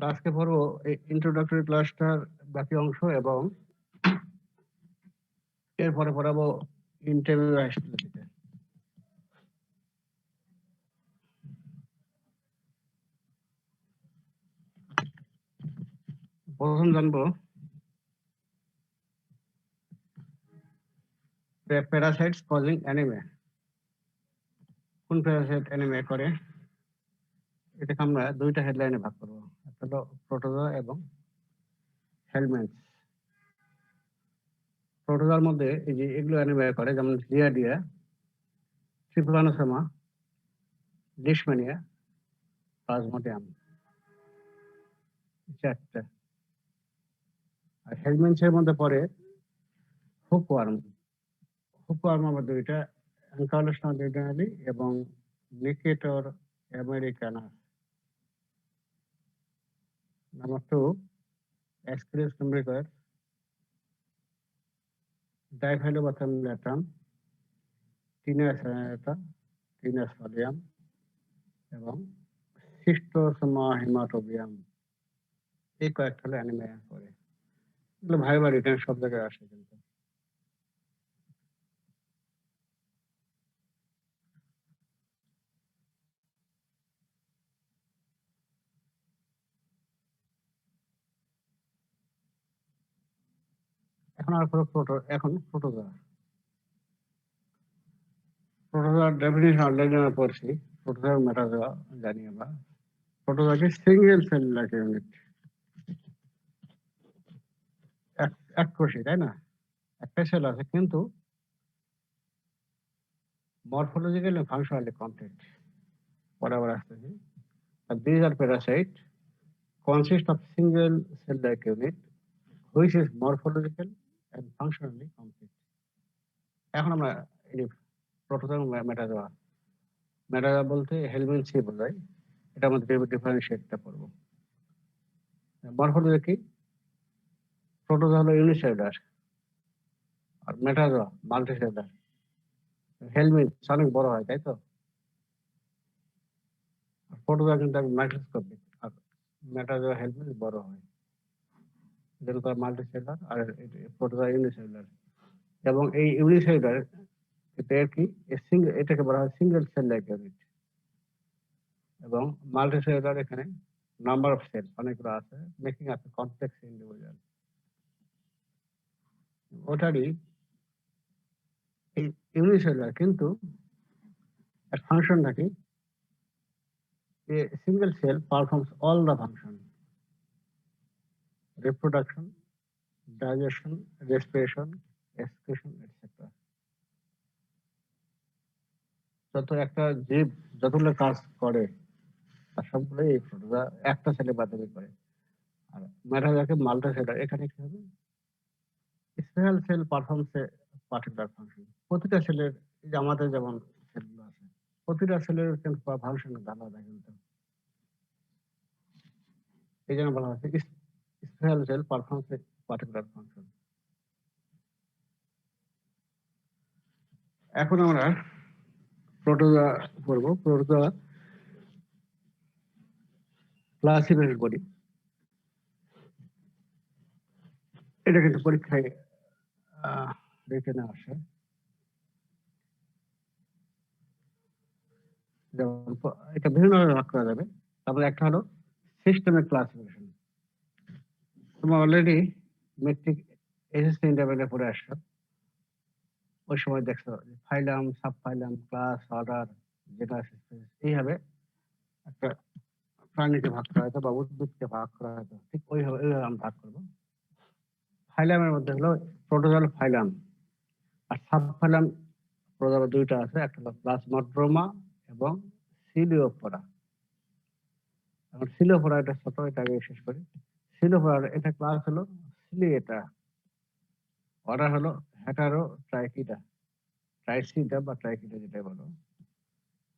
আজকে পড়বো এই ইন্ট্রোডাক্টরি ক্লাসটার বাকি অংশ এবং এরপরে পড়াবো ইন্টারভিউ অ্যাসপিলিটিতে। প্রথম জানবো প্যারাসাইটস কজিং অ্যানিমিয়া। কোন প্যারাসাইট অ্যানিমিয়া করে? এটাকে আমরা দুইটা হেডলাইনে ভাগ করবো, একটা হলো প্রোটোজোয়া এবং হেলমেন্টস। প্রোটোজোয়ার মধ্যে এই যে এগুলো অ্যানিমিয়া করে, যেমন জিয়ারডিয়া, ট্রিপানোসোমা, লিশম্যানিয়া, প্লাজমোডিয়াম, চারটা। আর হেলমেন্টস এর মধ্যে পড়ে হুকওয়ার্ম। হুকওয়ার্ম আবার দুইটা, অ্যানকাউলাস নর্ডিনালি এবং নিকেটর আমেরিকানাস। নাম্বার 2, অ্যাসকেরিস নিম্বিকাস, ডাইফেলোবাথাম ল্যাটাম, টিনাস অ্যানাটা, টিনাস সোডিয়াম এবং সিস্টোসোমা হেমাটোবিয়াম। এই কয়েকটা হলো অ্যানিমিয়া করে। এগুলো ভাই ভাই রিটার্ন সব জায়গায় আসে কিন্তু। এখন আর প্রোটোজোয়া। প্রোটোজোয়ার ডেফিনিশন অলরেডি আমরা পড়ছি। প্রোটোজোয়া মেটাজোয়া জানি আমরা। প্রোটোজোয়াকে সিঙ্গেল সেলুলার ইউনিট, এক কোষী, তাই না? একটা সেল আছে কিন্তু morphological and functionally complete. Whatever আসতেছে। These are parasites consist of single cell-like unit which is morphological and functionally complete. এখন আমরা এই প্রোটোজোয়া মেটাজোয়া। মেটাজোয়া বলতে হেলমিনথি বোঝায়, এটা আমাদের ডিফারেন্সিয়েটটা করব। মরফোলজি কি? প্রোটোজোয়া হলো ইউনিসেলুলার আর মেটাজোয়া মাল্টিসেলুলার। হেলমিনথ অনেক বড় হয়, তাই তো? প্রোটোজোয়া কিন্তু মাইক্রোস্কোপিক, আর মেটাজোয়া হেলমিনথ বড় হয়, যেটা মাল্টিসেলুলার আর প্রোটোজোয়া ইউনিসেলুলার। এবং এই ইউনিসেলুলার এর কি এটাকে বলা হয় সিঙ্গেল সেল লাইক ইউনিট। এবং মাল্টিসেলুলার এখানে নাম্বার অফ সেল অনেকগুলো আছে, মেকিং আপ কমপ্লেক্স ইন্ডিভিজুয়াল। ওটারই এই ইউনিসেলুলার, কিন্তু এর ফাংশনটা কি? A single cell performs all the function: reproduction, digestion, respiration, excretion, etc. যত একটা জীব যতগুলো কাজ করে তার সবগুলো এই প্রোটোজোয়া একটা সেলে বাধ্যবি করে। আর মেটাজোয়াকে মাল্টিসেলুলার, এখানে কি হবে? Special cell performs a particular function. প্রতিটা সেলের, এই যে আমাদের যেমন সেলগুলো আছে, প্রতিটা সেলের কিন্তু ফাংশন আলাদা কিন্তু। এই জন্য বলা হচ্ছে special cell performs a particular function. এখন আমরা প্রোটোজোয়া পড়বো। প্রোটোজোয়া ক্লাসিফাইড করি, এটা কিন্তু পরীক্ষায় রিটেনে আসে। যেমন এটা বিভিন্ন ভাবে ভাগ করা যাবে। তারপরে একটা হলো সিস্টেমিক ক্লাসিফিকেশন। তোমরা অলরেডি মেট্রিক এসএসসি ইন্টারমিডিয়েটে পড়ে আসছো, ওই সময় দেখছো phylum, sub phylum, class, order, general species, এইভাবে একটা প্রাণীকে ভাগ করা হতো বা উদ্ভিদকে ভাগ করা হতো। ঠিক ওইভাবে আমরা ভাগ করবো। ফাইলামের মধ্যে হলো প্রোটোজোয়াল ফাইলাম আর সাব ফাইলাম। প্রোটোজোয়া দুইটা আছে, একটা হলো প্লাজমোড্রোমা এবং সিলিওফোরা। এখন সিলিওফোরা এটা ছোট, এটা আগে শেষ করি। সিলিওফোরা এটা ক্লাস হলো সিলিয়েটা, অর্ডার হলো হেটারো ট্রাইকিটা, ট্রাইসিডা বা ট্রাইকিটা যেটা বলো।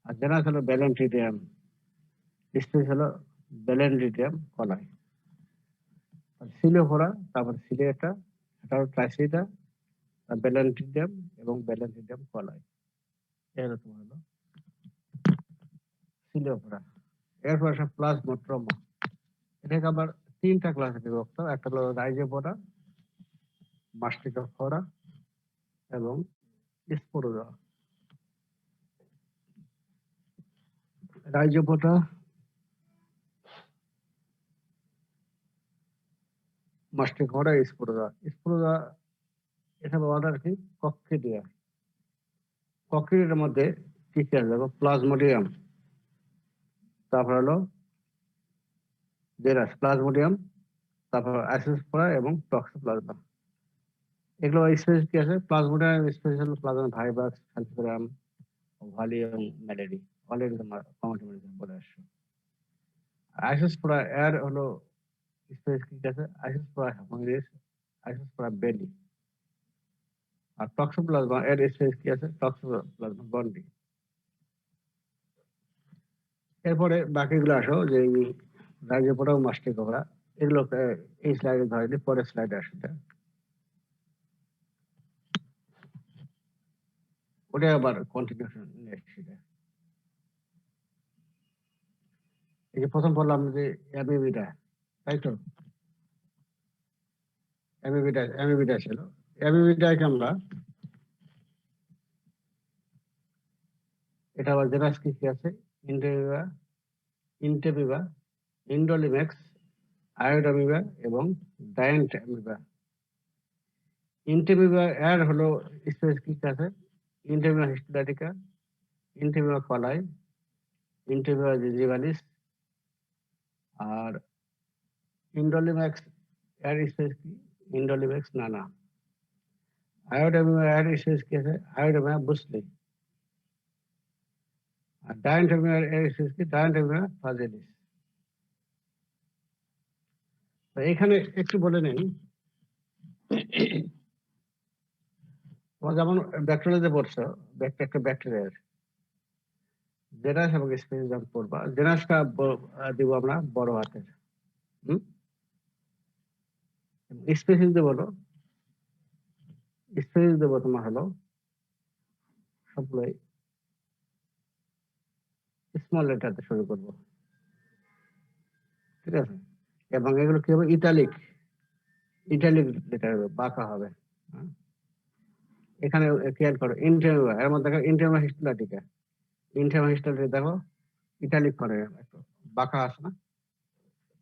আর জেনাস হলো ব্যালেন্টিডিয়াম, স্পিস হলো ব্যালেন্টিডিয়াম কলাই। সিলিওফোরা, তারপর সিলিয়েটা, হেটারো ট্রাইসিডা, ব্যালেন্টিডিয়াম এবং ব্যালেন্টিডিয়াম কলাই। এই হলো তোমার হলো সিলিওফোরা। এরপর আসে প্লাজমোড্রোমা। এটাকে আবার 3টা ক্লাসে বিভক্ত। একটা হলো রাইজোপোরা, মাস্টিকোফোরা এবং স্পোরোজোয়া। রাইজোপোরা, মাস্টিকোফোরা, স্পোরোজোয়া। স্পোরোজোয়া এসব অর্ডার কি কক্সিডিয়া। কক্সিডিয়ার মধ্যে কি কি আছে দেখো, প্লাজমোডিয়াম, তারপর হলো জেরাস, প্লাজমোডিয়াম, তারপর অ্যাসিডোস্পোরা এবং টক্সোপ্লাজমা। এগুলো স্পেসিস কি আছে, প্লাজমোডিয়াম স্পেসিস হলো প্লাজমা ভাইবাস, সালফিরাম, ভালিয়াম, ম্যালেরি। অলরেডি তোমার কমিটি বলে আসছো। আইসোস্পোরা এর হলো স্পেসিস কি আছে, আইসোস্পোরা হ্যামোরিস, আইসোস্পোরা বেলি। আর টক্সোপ্লাজমা এর স্পেসিস কি আছে, টক্সোপ্লাজমা গন্ডি। এরপরে বাকিগুলো আসো, যে রাইজোপোরা ও মাস্টিকোফোরা, এগুলো এই স্লাইডে ধরেনি, পরের স্লাইডে আসতে। ওটা আবার কন্টিনিউশন নেক্সট। এই যে প্রথম বললাম যে অ্যামিবিডা, তাই তো? অ্যামিবিডা ছিল। অ্যামিবিডাকে আমরা, এটা আবার জেনাস কি কি আছে, ইন্টেবিবা, ইন্টেবিবা, ইন্ডোলিমেক্স, আয়োডামিবা এবং ডায়েন্ট অ্যামিবা। ইন্টেবিবা এর হলো স্পেস কি কি আছে, ইন্টেবিবা হিস্টোলাটিকা, ইন্টেবিবা কলাই, ইন্টেবিবা জিজিভালিস। আর ইন্ডোলিমেক্স এর স্পেস কি, ইন্ডোলিমেক্স নানা। আয়োডামিবা এর স্পেস কি আছে, আয়োডামিবা বুসলি। আর ডায়েন্টামিবা এর স্পেস কি, ডায়েন্টামিবা ফ্রাজিলিস। তো এখানে একটু বলে নেই, তোমরা যেমন ব্যাকটেরিয়াতে পড়ছো, একটা ব্যাকটেরিয়ার জেনাস এবং স্পেসিস যখন পড়বা, জেনাসটা দিব আমরা বড় হাতের, স্পেসিস দেবো হলো, স্পেসিস দেবো তোমার হলো সবগুলোই স্মল লেটারতে শুরু করবো, ঠিক আছে? এবং এগুলো কি হবে, ইটালিক লেটার হবে, বাঁকা হবে। হ্যাঁ? এখানে খেয়াল করো, ইন্টেরিয়র এর মধ্যে ইন্টেরিয়র হিস্টোলাটিকা, ইন্টেরিয়র হিস্টোলাটিকা দেখো ইটালিক করে একটু বাঁকা আছে না?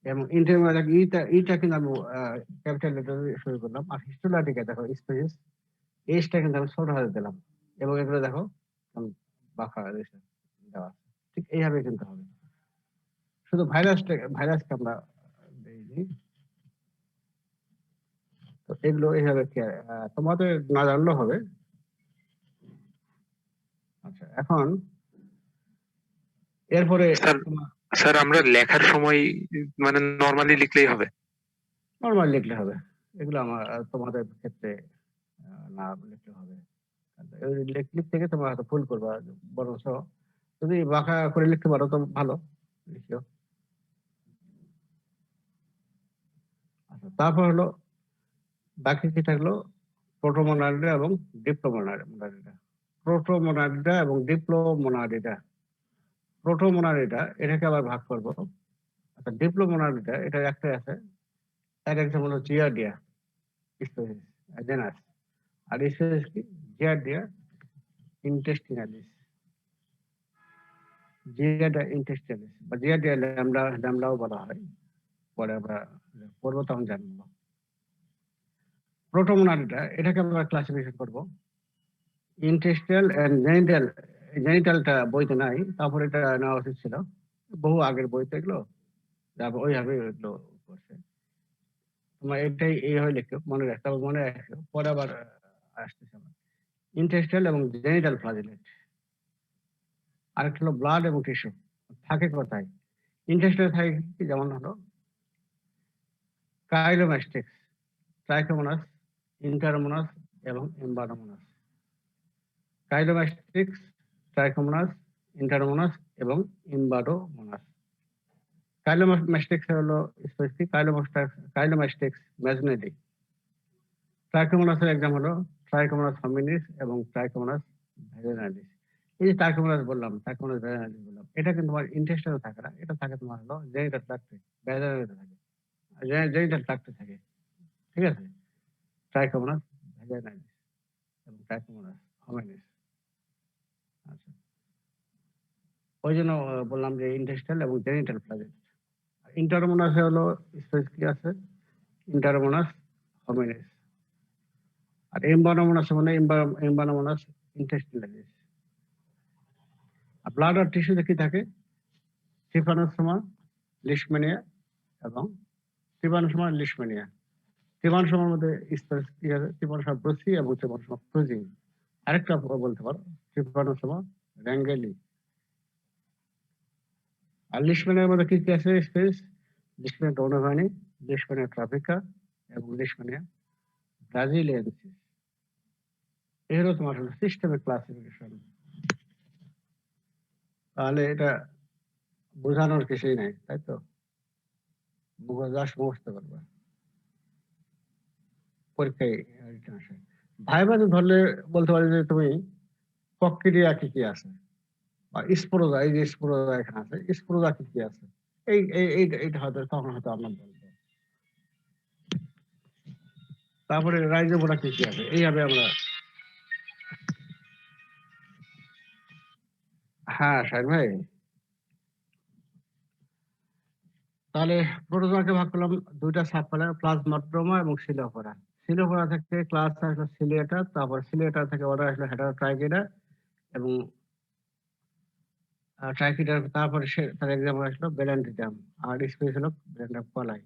এবং ইন্টেরিয়র ইটা কিন্তু আমি ক্যাপিটাল লেটার শুরু করলাম। আর হিস্টোলাটিকা দেখো স্পেস, এইচটা কিন্তু আমি ছোট হাতে দিলাম, এবং এগুলো দেখো বাঁকা দেওয়া। ঠিক এইভাবে কিন্তু হবে। শুধু ভাইরাসকে আমরা দিইনি। তো এগুলো এইভাবে তোমাদের না জানলেও হবে। আচ্ছা, এখন এরপরে স্যার আমরা লেখার সময় মানে নরমালি লিখলেই হবে? নর্মাল লিখলে হবে, এগুলো আমার তোমাদের ক্ষেত্রে না লিখলে হবে। লিখ থেকে তোমরা হয়তো ভুল করবা, বরঞ্চ যদি বাঁকা করে লিখতে পারো তো ভালো, লিখিও। আচ্ছা, তারপর হলো বাকি কি থাকলো, প্রোটোমোনালিডা এবং ডিপ্লোমোনালিডা। প্রোটোমোনালিডা এবং ডিপ্লোমোনালিডা। প্রোটোমোনালিডা এটাকে আবার ভাগ করবো। আচ্ছা, ডিপ্লোমোনালিডা এটা একটাই আছে, একজন হলো জিয়ারডিয়া স্পেসিস, জেনাস। আর স্পেসিস কি, জিয়ারডিয়া ইন্টেস্টিনালিস, জিয়ারডিয়া ইন্টেস্টিনালিস বা জিয়ারডিয়া ল্যামডাও বলা হয়। পরে আমরা পড়বো তখন জানবো। প্রোটোমোনালিডা এটাকে আমরা ক্লাসিফিকেশন করবো ইন্টেস্টাইনাল এন্ড জেনিটাল। জেনিটালটা বইতে নাই, তারপর এটা নেওয়া উচিত ছিল, বহু আগের বইতে এগুলো, তারপর ওইভাবে এগুলো করছে। তোমার এটাই এইভাবে লিখো, মনে রাখতে হবে, মনে রাখো, পরে আবার আসতেছে আমার। ইন্টেস্টাইনাল এবং জেনিটাল ফ্লাজেলেট। আরেকটা হলো ব্লাড এবং টিস্যু। থাকে কোথায়, ইন্টেস্টাইনাল থাকে কি, যেমন হলো কাইলোম্যাস্টিক্স, ট্রাইকোমোনাস, ইন্টারমোনাস এবং এমবারোমোনাস। কাইলোম্যাস্টিক্স, ট্রাইকোমোনাস, ইন্টারমোনাস এবং ইম্বাডোমোনাস। কাইলোম্যাস্টিক্স হলো স্পেসিফিক কাইলোম্যাস্টিক্স ম্যাজনেডি। ট্রাইকোমোনাসের এক্সাম হলো ট্রাইকোমোনাস হমিনিস এবং ট্রাইকোমোনাস ভ্যাজিনালিস। এই যে ট্রাইকোমোনাস বললাম, ট্রাইকোমোনাস ভ্যাজিনালিস বললাম, এটা কিন্তু তোমার ইন্টেস্টাইনে থাকে না, এটা থাকে তোমার হলো জেনিটাল ট্র্যাক্টে, ভ্যাজিনালিতে থাকে। জেনিটাল ট্রাক্টে থাকে, ঠিক আছে? ট্রাইকোমোনাস ভ্যাজাইনালিস এবং ট্রাইকোমোনাস হোমিনিস। আচ্ছা, ওই জন্য বললাম যে ইন্টেস্টাইল এবং জেনিটাল ফ্লাজেট। ইন্টারমোনাস হলো স্পেস কি আছে, ইন্টারমোনাস হোমিনিস। আর এমবানোমোনাস মানে এমবানোমোনাস ইন্টেস্টিনালিস। আর ব্লাড আর টিস্যুতে কি থাকে, ট্রিপানোসোমা লিশম্যানিয়া এবং ট্রিপানোসোমা লিশম্যানিয়া। ট্রিপানোসোমার মধ্যে স্পেস কি আছে, ট্রিপানোসোমা ব্রুসি এবং ট্রিপানোসোমা ক্রুজি। আরেকটা বলতে পারো ট্রিপানোসোমা র্যাঙ্গেলি। আর লিশম্যানিয়ার মধ্যে কি কি আছে স্পেস, লিশম্যানিয়া ডোনোভানি, লিশম্যানিয়া ট্রাফিকা এবং লিশম্যানিয়া ব্রাজিলিয়ানসিস। এই হলো তোমার সিস্টেমের ক্লাসিফিকেশন। তাহলে এটা বোঝানোর কিছুই নাই, তাই তো? মুখস্থ করবে পরীক্ষায় রিটেন আসে। ভাইবাতে ধরলে বলতে পারি যে তুমি কক্কিরিয়া কি কি আছে, বা স্পোরোজা, এই যে স্পোরোজা এখানে আছে, স্পোরোজা কি কি আছে, এইটা হয়তো তখন হয়তো আমরা বলবো। তারপরে রাইজোবোরা কি কি আছে, এইভাবে আমরা। হ্যাঁ সাহেব ভাই, তাহলে প্রোটোজোয়াকে ভাগ করলাম দুইটা সাবফেলার, প্লাজমোড্রোমা এবং সিলোফোরা। সিলোফোরা থেকে ক্লাস আসলো সিলিয়েটা, তারপর সিলিয়েটা থেকে অর্ডার আসলো হেটারোট্রাইকিডা এবং ট্রাইকিডা, তারপরে তার এক্সাম্পল আসলো বেলেন্টিটাম, আর স্পেস হলো বেলেন্টাম কলাই।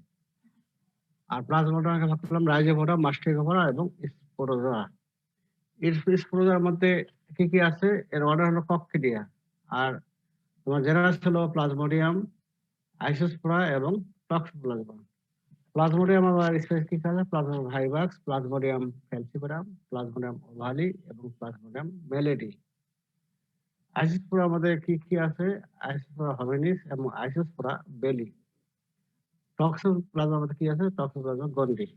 আর প্লাজমোড্রোমাকে ভাগ করলাম রাইজোফোরা, মাস্টিকোফোরা এবং স্পোরোজোয়া। স্পোরোজোয়ার মধ্যে কি কি আছে, এর অর্ডার হলো কক্কিডিয়া। আর তোমার জেনারেস হলো প্লাজমোডিয়াম, আইসোস্পোরা এবং টক্সোপ্লাজমা। প্লাজমোডিয়াম আবার স্পেস কি আছে, প্লাজমোডিয়াম ভাইভাক্স, প্লাজমোডিয়াম ফ্যালসিপারাম, প্লাজমোডিয়াম ওভালি এবং প্লাজমোডিয়াম মেলেডি। আইসোস্পোরার মধ্যে কি কি আছে, আইসোস্পোরা হোমিনিস এবং আইসোস্পোরা বেলি। টক্সোপ্লাজমার মধ্যে কি আছে, টক্সোপ্লাজমা গন্ডি।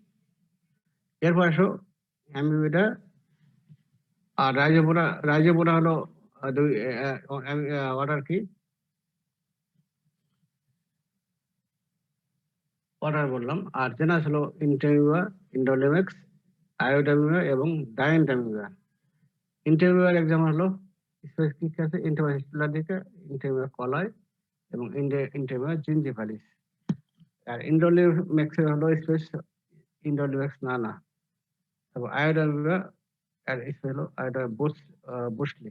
এরপর আসো অ্যামিবিডা আর রাইজোবোরা। রাইজোবোরা হলো দুই অর্ডার কি, অর্ডার বললাম। আর জেনাস হলো ইন্টেমিবা, ইন্ডোলিমেক্স, আয়োডামিবা এবং ডায়েন্টামিবা। ইন্টেমিবার এক্সাম্পল হলো স্পেস কি কি আছে, ইন্টেমিবা হিস্টোলারিকা, ইন্টেমিবা কলাই এবং ইন্টেমিবা জিঞ্জিভালিস। আর ইন্ডোলিমেক্স হলো স্পেস ইন্ডোলিমেক্স নানা এবং আয়োডামিবা আর স্পেস হলো আয়োডা বুশলি।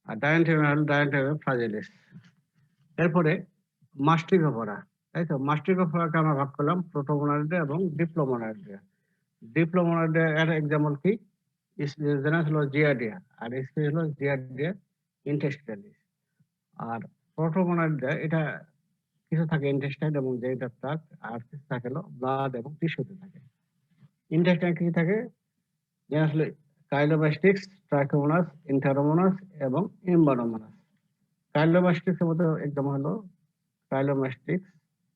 আর ডায়েন্টামিবা হলো ডায়েন্টামিবা ফ্রাজিলিস। এরপরে মাস্টিকোফোরা, তাই তো? মাস্টিকোফোরাকে আমরা ভাগ করলাম প্রোটোমোনারিডে এবং ডিপ্লোমোনারিডে। ডিপ্লোমোনারিডে এর এক্সাম্পল কি, জেনাস হলো জিয়াডিয়া আর স্পেস হলো জিয়াডিয়া ইন্টেস্টাইলিস। আর প্রোটোমোনারিডে এটা কিছু থাকে ইন্টেস্টাইন এবং জেনিটাল ট্রাক্ট, আর কিছু থাকে হলো ব্লাড এবং টিস্যুতে থাকে। ইন্টেস্টাইন কি থাকে, জেনাস হলো কাইলোবাস্টিক্স, ট্রাইকোমোনাস, ইন্টারোমোনাস এবং এমবানোমোনাস। কাইলোবাস্টিক্স এর মধ্যে এক্সাম্পল হলো কাইলোমাস্টিক্স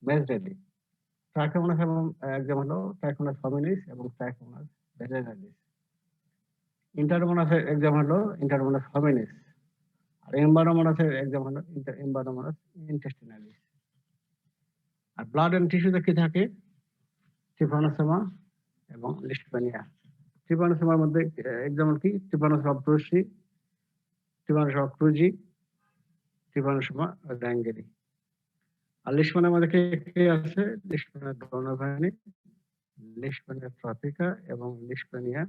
মেজরেলি। ট্রাইকোমোনাস এবং এক্সাম্পল হলো ট্রাইকোমোনাস হোমিনিস এবং ট্রাইকোমোনাস ভেজাইনালিস। ইন্টারোমোনাসের এক্সাম্পল হলো ইন্টারোমোনাস হোমিনিস। আর এমবানোমোনাসের এক্সাম্পল হলো এমবানোমোনাস ইন্টেস্টিনালিস। আর ব্লাড এন্ড টিস্যুতে কি থাকে, ট্রিপানোসোমা এবং লিস্টম্যানিয়া। ট্রিপানোসোমার মধ্যে এক্সাম্পল কি, ট্রিপানোসোমা ব্রুসি, ট্রিপানোসোমা ক্রুজি, ট্রিপানোসোমা র্যাঙ্গেলি। আর লিস্টম্যানিয়ার মধ্যে কি আছে, লিস্টম্যানিয়া ডোনোভানি, লিস্টম্যানিয়া ট্রপিকা এবং লিস্টম্যানিয়া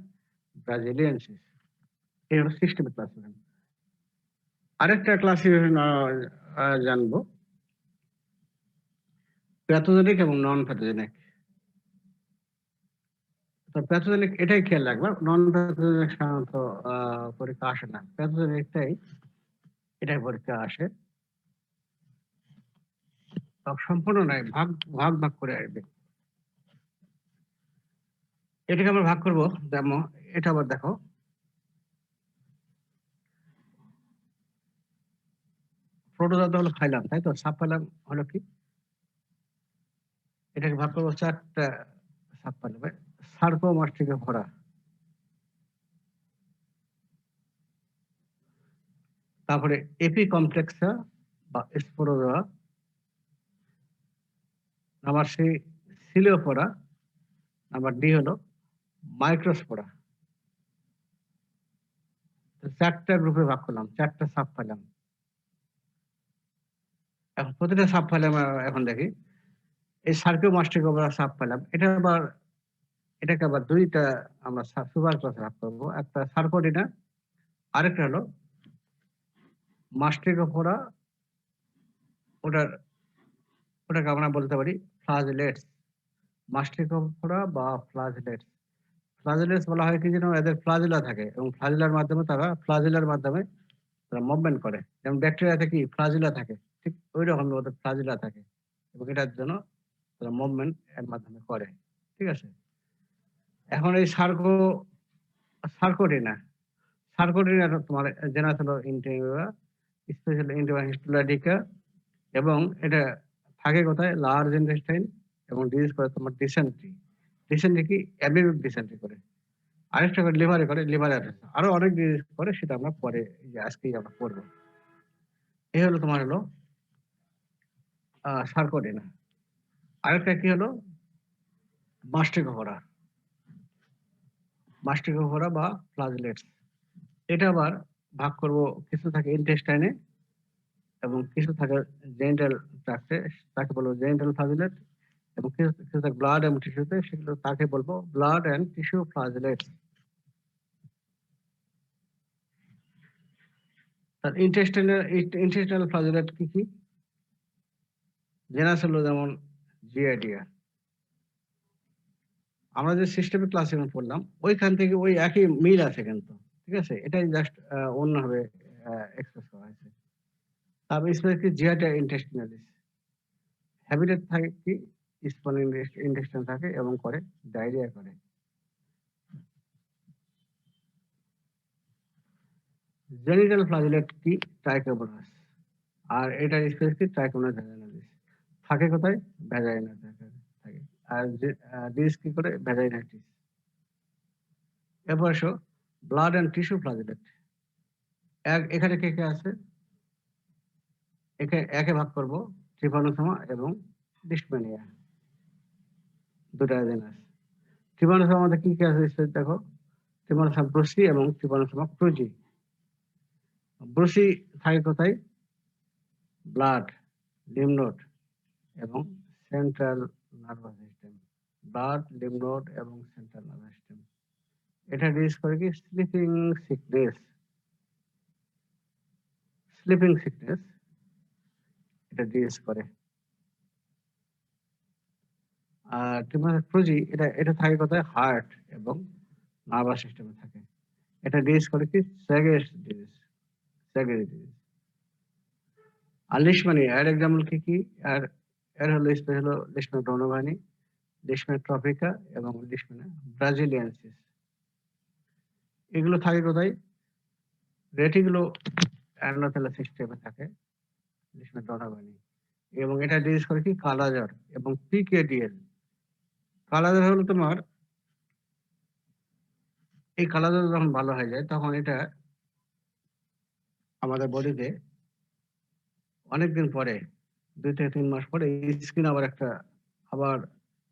ব্রাজিলিয়ানসিস। এই হলো সিস্টেমিক ক্লাসিফিকেশন। আরেকটা ক্লাসিফিকেশন জানবো, প্যাথোজেনিক এবং নন প্যাথোজেনিক। তো প্যাথোজেনিক এটাই খেয়াল রাখবা, নন প্যাথোজেনিক সাধারণত পরীক্ষা আসে না, প্যাথোজেনিকটাই এটাই পরীক্ষা আসে। সম্পূর্ণ নয়, ভাগ ভাগ ভাগ করে আসবে। এটাকে আমরা ভাগ করবো, যেমন এটা আবার দেখো, প্রোটোজোয়া হলো ফাইলাম, তাই তো? সাব ফাইলাম হলো কি, এটাকে ভাগ করবো চারটা সাব ফাইলামে। সার্কোমাস্টিকোফোরা, তারপরে এপি কমপ্লেক্সা বা স্পোরোজোয়া, আবার সেই সিলিওপোরা, নাম্বার ডি হলো মাইক্রোস্পোরা। চারটা গ্রুপে ভাগ করলাম, চারটা সাব ফাইলাম। এখন প্রতিটা সাব ফাইলাম এখন দেখি। এই সার্কিওমাস্টিকোপোরা সাব ফাইলাম, এটাকে আবার দুইটা আমরা সুপার ক্লাসে ভাগ করবো। একটা সার্কোডিনা, আরেকটা হলো মাস্টিকোপোরা। ওটাকে আমরা বলতে পারি ফ্লাজেলেটস, মাস্টিকোপোরা বা ফ্লাজেলেটস। ফ্লাজেলেটস বলা হয় কি যেন এদের ফ্লাজেলা থাকে এবং ফ্লাজেলার মাধ্যমে তারা মুভমেন্ট করে। যেমন ব্যাকটেরিয়াতে কি ফ্লাজেলা থাকে, ঠিক ওই রকম ওদের ফ্লাজেলা থাকে এবং এটার জন্য তারা মুভমেন্ট এর মাধ্যমে করে। ঠিক আছে। এখন এই সার্কোডিনা তোমার জেনাস হলো ইন্টেগুয়া, স্পেশাল ইন্টেগুয়া হিস্টোলাটিকা, এবং এটা থাকে কোথায়? লার্জ ইন্টেস্টাইন, এবং ডিজিজ করে তোমার ডিসেন্ট্রি কি অ্যামিবিক ডিসেন্ট্রি করে। আরেকটা করে লিভারে করে, লিভার অ্যাফেক্ট, আরো অনেক ডিজিজ করে, সেটা আমরা পরে আজকেই আমরা পড়বো। এই হলো তোমার হলো সার্কোডিনা। আরেকটা কি হলো মাস্টিকোপোরা বা ফ্লাজেলেটস। এটা আবার ভাগ করব, কিছু থাকে ইন্টেস্টাইনে এবং কিছু থাকে জেনিটাল ট্র্যাক্টে, তাকে বলবো জেনিটাল ফ্লাজেলেট, এবং কিছু থাকে ব্লাড এবং টিস্যুতে, সেগুলো তাকে বলবো ব্লাড এন্ড টিস্যু ফ্লাজেলেটস। তার ইন্টেস্টাইনাল ফ্লাজেলেট কি কি? জেনাস হলো যেমন জিয়াডিয়া। আমরা যে সিস্টেমিক ক্লাসে পড়লাম ওইখান থেকে ওই একই মিল আছে কিন্তু, ঠিক আছে, এটাই জাস্ট অন্যভাবে এক্সপ্রেস করা হয়েছে। তারপর স্পেস কি জিয়াডিয়া ইন্টেস্টিনালিস, হ্যাবিটেট থাকে কি স্পন ইন্টেস্টাইন থাকে এবং করে ডায়রিয়া করে। জেনিটাল ফ্লাজেলেট কি? ট্রাইকোমোনাস, আর এটা স্পেস কি ট্রাইকোমোনাস ভ্যাজাইনালিস, থাকে কোথায়? ভ্যাজাইনা থাকে। আর ডিস কি করে? ভ্যাজাইনাইটিস। এরপর আসো ব্লাড এন্ড টিস্যু ফ্লাজেলেট। এখানে কে কে আছে? একে ভাগ করব ট্রিপানোসোমা এবং ডিসমেনিয়া, দুটা জেনাস। ট্রিপানোসোমা আমাদের কি কি আছে দেখো, ট্রিপানোসোমা ব্রুসি এবং ট্রিপানোসোমা ক্রুজি। ব্রুসি থাকে কোথায়? ব্লাড, লিম্ফ নোড এবং central nervous system. Blood, lymph node এবং সেন্ট্রাল নার্ভাস সিস্টেম। এটা ডিজিজ করে কি? স্লিপিং সিকনেস এটা ডিজিজ করে। আর ট্রিপানোসোমা এটা থাকে কোথায়? হার্ট এবং নার্ভাস সিস্টেমে থাকে। এটা ডিজিজ করে কি? স্যাগের ডিজিজ। আর লিশমানি এর এক্সাম্পল কি কি? আর এর হলো স্পেশাল লিশমানিয়া ডোনোভানি, লিশমানিয়া ট্রপিকা এবং লিশমানিয়া ব্রাজিলিয়ানসিস। এগুলো থাকে কোথায়? রেটিকুলো অ্যান্ডোথেলাস সিস্টেমে থাকে লিশমানিয়া ডোনোভানি, এবং এটা ডিজিজ করে কি? কালাজ্বর এবং পিকেডিএল। কালাজ্বর হলো তোমার, এই কালাজ্বর যখন ভালো হয়ে যায় তখন এটা আমাদের বডিতে অনেকদিন পরে 2 থেকে 3 মাস পরে স্কিন আবার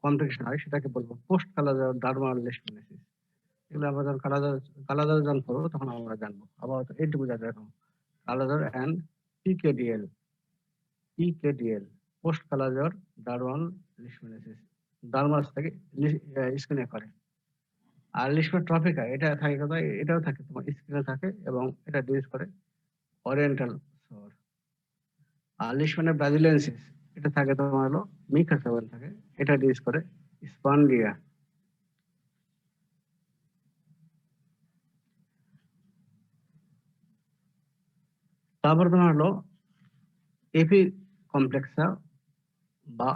কমপ্লিকেশন হয়, সেটাকে বলবো পোস্ট কালাজ্বর ডার্মাল লিশমানিয়াসিস। এগুলো আমরা যখন কালাজ্বর যখন করবো তখন আমরা জানবো। আবার এইটুকু জানতে রাখো, কালাজ্বর এন্ড পিকেডিএল পোস্ট কালাজ্বর ডার্মাল লিশমানিয়াসিস, ডার্মাস থেকে স্কিনে করে। আর লিশমানিয়া ট্রপিকা এটা থাকে কোথায়? এটাও থাকে তোমার স্কিনে থাকে এবং এটা ডিজিজ করে ওরিয়েন্টাল শহর। আর লিশমানিয়া ব্রাজিলিয়ানসিস এটা থাকে তোমার হলো মিকাসেভেন থাকে, এটা ডিজিজ করে স্পন্ডিয়া। তারপর তোমার হলো এপি কমপ্লেক্সা বা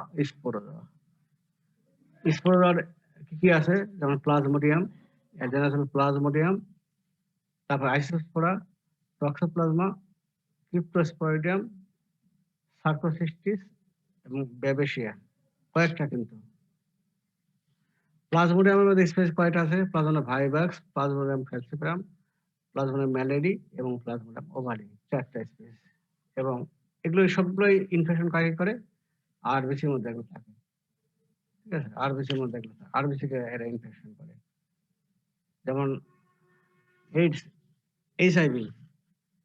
স্পোরোজোয়ার কি কি আছে? যেমন প্লাজমোডিয়াম, প্লাজমোডিয়াম, তারপর আইসোস্পোরা, টক্সোপ্লাজমা, ক্রিপ্টোস্পোরিডিয়াম, সার্কোসিস্টিস এবং ব্যাবেশিয়া। কয়েকটা কিন্তু। প্লাজমোডিয়ামের মধ্যে স্পেস কয়টা আছে? প্লাজমোডিয়াম ভাইভাক্স, প্লাজমোডিয়াম ফ্যালসিপারাম, প্লাজমোডিয়াম ম্যালেডি এবং প্লাজমোডিয়াম ওভালি, 4টা স্পেস। এবং এগুলো সবগুলোই ইনফেকশন কাকে করে? আরবিসির মধ্যে এগুলো থাকে। ঠিক আছে, আরবিসির মধ্যে এগুলো থাকে। আরবিসি কে এরা ইনফেকশন করে, যেমন এইডস, এইচআইভি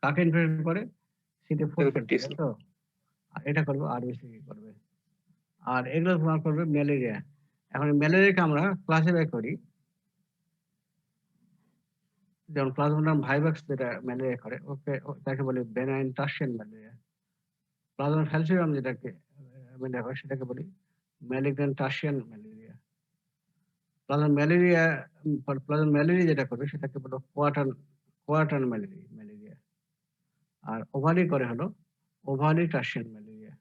কাকে ইনফেকশন করে? CD4 সেল, T তাই cell। তো? আর এটা করবে আরবিসি করবে। আর এগুলো তোমার করবে ম্যালেরিয়া। এখন ম্যালেরিয়াকে আমরা ক্লাসিফাই করি, যেমন প্লাজমোডিয়াম ভাইভাক্স যেটা ম্যালেরিয়া করে, তাকে বলি বেনাইন টার্সিয়ান ম্যালেরিয়া। প্লাজমোডিয়াম ফ্যালসিপারাম যেটাকে ম্যালেরিয়া করে, সেটাকে বলি malignant tertian malaria. Plasm malaria যেটা করবে সেটাকে বলো কোয়াটার্ন ম্যালেরিয়া। আর ওভালি করে হলো ওভালি টার্সিয়ান ম্যালেরিয়া।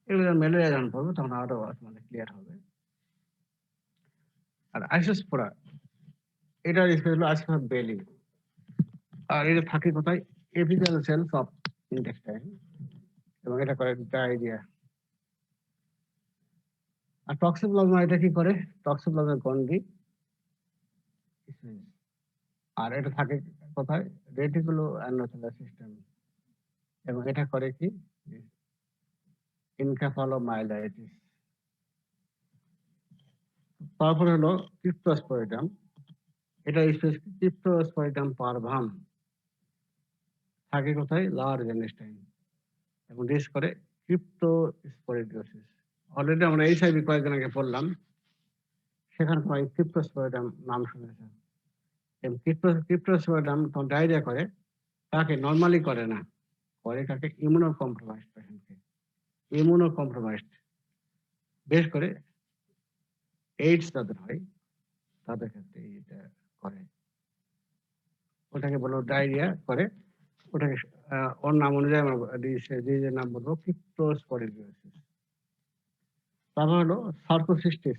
এগুলো যখন ম্যালেরিয়া যখন পড়বে তখন আরো মানে ক্লিয়ার হবে। আর আইসোস্পোরা, এটার স্পেস হলো আইসোস্পোরা বেলি। আর এটা থাকে কোথায়? এপিথেলিয়াল সেলস অফ ইন্টেস্টাইন, এবং এটা করে ডায়রিয়া। আর টক্সোপ্লাজমা এটা কি করে? টক্সোপ্লাজমা গন্ডি, আর এটা থাকে কোথায়? রেটিকুলো অ্যান্ডোথেলিয়াল সিস্টেম, এবং এটা করে কি? এনকেফালোমাইলাইটিস। তারপরে হলো ক্রিপ্টোস্পোরিটাম, এটা স্পেস ক্রিপ্টোস্পোরিটাম পারভাম, থাকে কোথায়? লার্জ ইন্টেস্টাইন, এবং রিস্ক করে ক্রিপ্টোস্পোরিডিওসিস। অলরেডি আমরা এইচআইভি কয়েকদিন আগে পড়লাম, সেখানে তোমার ক্রিপ্টোস্পোরিটাম নাম শুনেছে। এবং ক্রিপ্টোস্পোরিটাম তখন ডায়রিয়া করে, তাকে নর্মালি করে না, করে কাকে? ইমিউনো কম্প্রোমাইজড পেশেন্টকে। ইমিউনো কম্প্রোমাইজড, বেশ করে এইডস যাদের হয় তাদের ক্ষেত্রে এটা করে। ওটাকে বলো ডায়রিয়া করে, ওটাকে ওর নাম অনুযায়ী আমরা ডিজিজের নাম বলবো ক্রিপ্টোস্পোরিডিওসিস। তারপর হলো সার্কোসিস্টিস,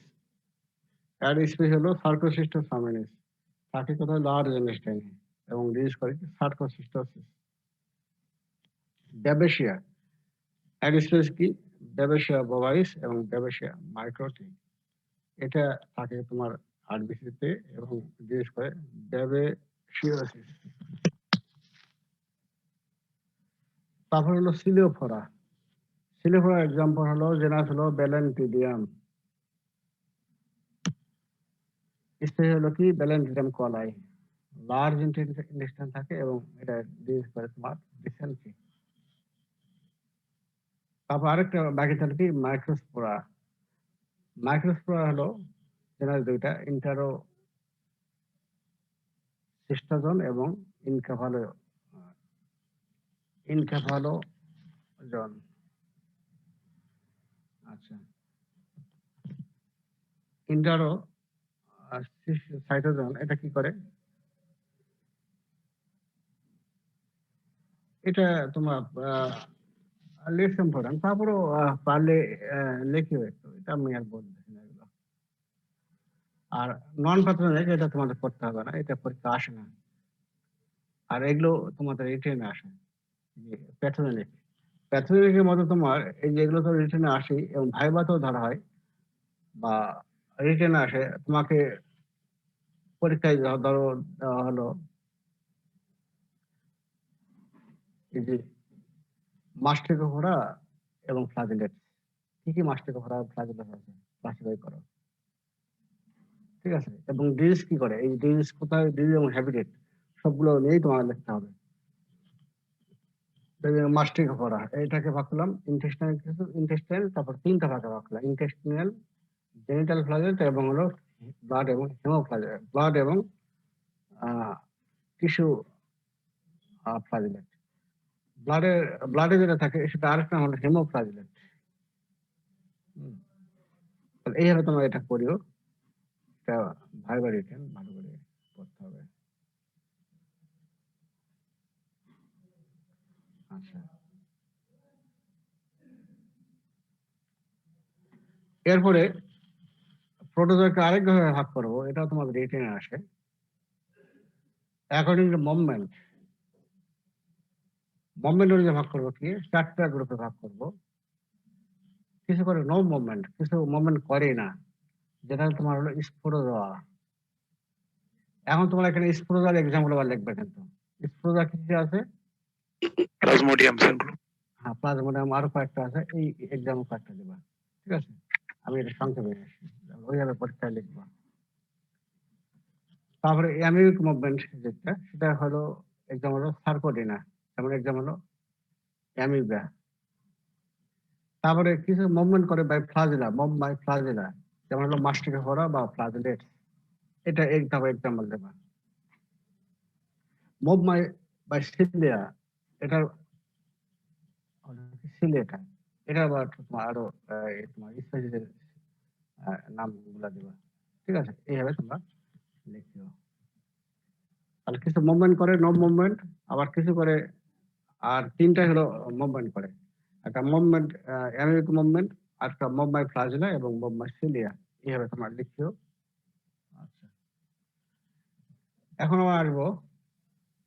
এর স্পেস হলো সার্কোসিস্টাস ফ্যামিলিস, থাকে কোথায়? লার্জ ইন্টেস্টাইনে, এবং ডিজিজ করে কি? সার্কোসিস্টোসিস। ব্যাবেশিয়া, এর স্পেস কি? ব্যাবেশিয়া বোভাইস এবং ব্যাবেশিয়া মাইক্রোটি, এটা থাকে তোমার আরবিসিতে, এবং ডিজিজ করে ব্যাবেশিওসিস। তারপর হলো সিলিওফোরা। সিলিওফোরা এক্সাম্পল হলো জেনাস হলো ব্যালেন্টিডিয়াম, স্পেস হলো কি? ব্যালেন্টিডিয়াম কলাই, লার্জ ইন্টেস্টাইন থাকে, এবং এটা ডিজিজ করে তোমার ডিসেন্ট্রি। তারপর আরেকটা বাকি থাকে কি? মাইক্রোস্পোরা। মাইক্রোস্পোরা হলো জেনাস দুইটা, ইন্টারোসিস্টাজন এবং ইনকেফালোজন। আচ্ছা, ইন্টারো সাইটোজন এটা কি করে? এটা তোমার লেস ইম্পর্টেন্ট, তারপরও পারলে লেখিও একটু, এটা আমি আর বলতেছি না এগুলো। আর নন প্যাথোজেনিক এটা তোমাদের করতে হবে না, এটা পরীক্ষা আসে না। আর এগুলো তোমাদের রিটেনে আসে। প্যাথোজেনিক, প্যাথোজেনিকের মধ্যে তোমার এই যেগুলো তো রিটেনে আসে এবং ভাইভাতেও ধরা হয় বা রিটেনে আসে, তোমাকে পরীক্ষায় ধরো দেওয়া হলো এই যে মাস্টিকোফোরা এবং ফ্লাজেলেটস। কি কি মাস্টিকোফোরা ফ্লাজেলেটস আছে ক্লাসিফাই করো, ঠিক আছে? এবং ডিজিজ কি করে, এই ডিজিজ কোথায়, ডিজিজ এবং হ্যাবিটেট সবগুলো নিয়েই তোমাকে লিখতে হবে। মাস্টিকোফোরা এটাকে ভাগ করলাম ইন্টেস্টাইন, তারপর তিনটা ভাগে ভাগ করলাম: ইন্টেস্টিনাল, জেনিটাল ফ্লাজেলেট, এবং হলো ব্লাড এবং হেমোফ্লাজেলেট, ব্লাড এবং টিস্যু ফ্লাজেলেট। ব্লাডে যেটা থাকে সেটা আরেকটা হলো হেমোফ্লাজেলেট। এইভাবে তোমরা এটা করিও, এটা ভাইবার রিটেন ভালো করে পড়তে হবে। আচ্ছা, এরপরে প্রোটোজোয়াকে আরেকভাবে ভাগ করবো, এটাও তোমাদের রিটেনে আসে। অ্যাকর্ডিং টু মুভমেন্ট অনুযায়ী ভাগ করবো কি? চারটা গ্রুপে ভাগ করবো। কিছু করে নো মুভমেন্ট, কিছু মুভমেন্ট করে না, যেটা তোমার হলো স্পোরোজোয়া। এখন তোমরা এখানে স্পোরোজোয়ার এক্সাম্পল আবার লিখবে, কিন্তু স্পোরোজোয়া কি কি আছে? প্লাজমোডিয়াম সেলগুলো। হ্যাঁ, প্লাজমোডিয়াম, আরো কয়েকটা আছে, এই এক্সাম্পল কয়েকটা দেবা, ঠিক আছে? আমি এটা সংক্ষেপে ওইভাবে পরীক্ষায় লিখবো। তারপরে অ্যামিউক মুভমেন্ট যেটা সেটা হলো এক্সাম হলো সার্কোডিনা, যেমন এক্সাম হলো অ্যামিবা। তারপরে কিছু মুভমেন্ট করে by flagella, move by flagella, যেমন হলো মাস্টিকোফোরা বা ফ্লাজেলেট। এটা এক্সাম্পল দেবা। মুভ বাই সিলিয়া, এটা সিলিয়াটা, এটা আবার তোমার আরো তোমার স্পেসিসের নামগুলা দেবা। ঠিক আছে, এইভাবে তোমরা লিখিও। তাহলে কিছু মুভমেন্ট করে নো মুভমেন্ট, আবার কিছু করে, আর তিনটা হলো মুভমেন্ট করে। একটা মুভমেন্ট অ্যামিউক মুভমেন্ট, আর একটা মুভ বাই ফ্লাজেলা এবং মুভ বাই সিলিয়া। এইভাবে তোমরা লিখিও। আচ্ছা, এখন আমরা আসবো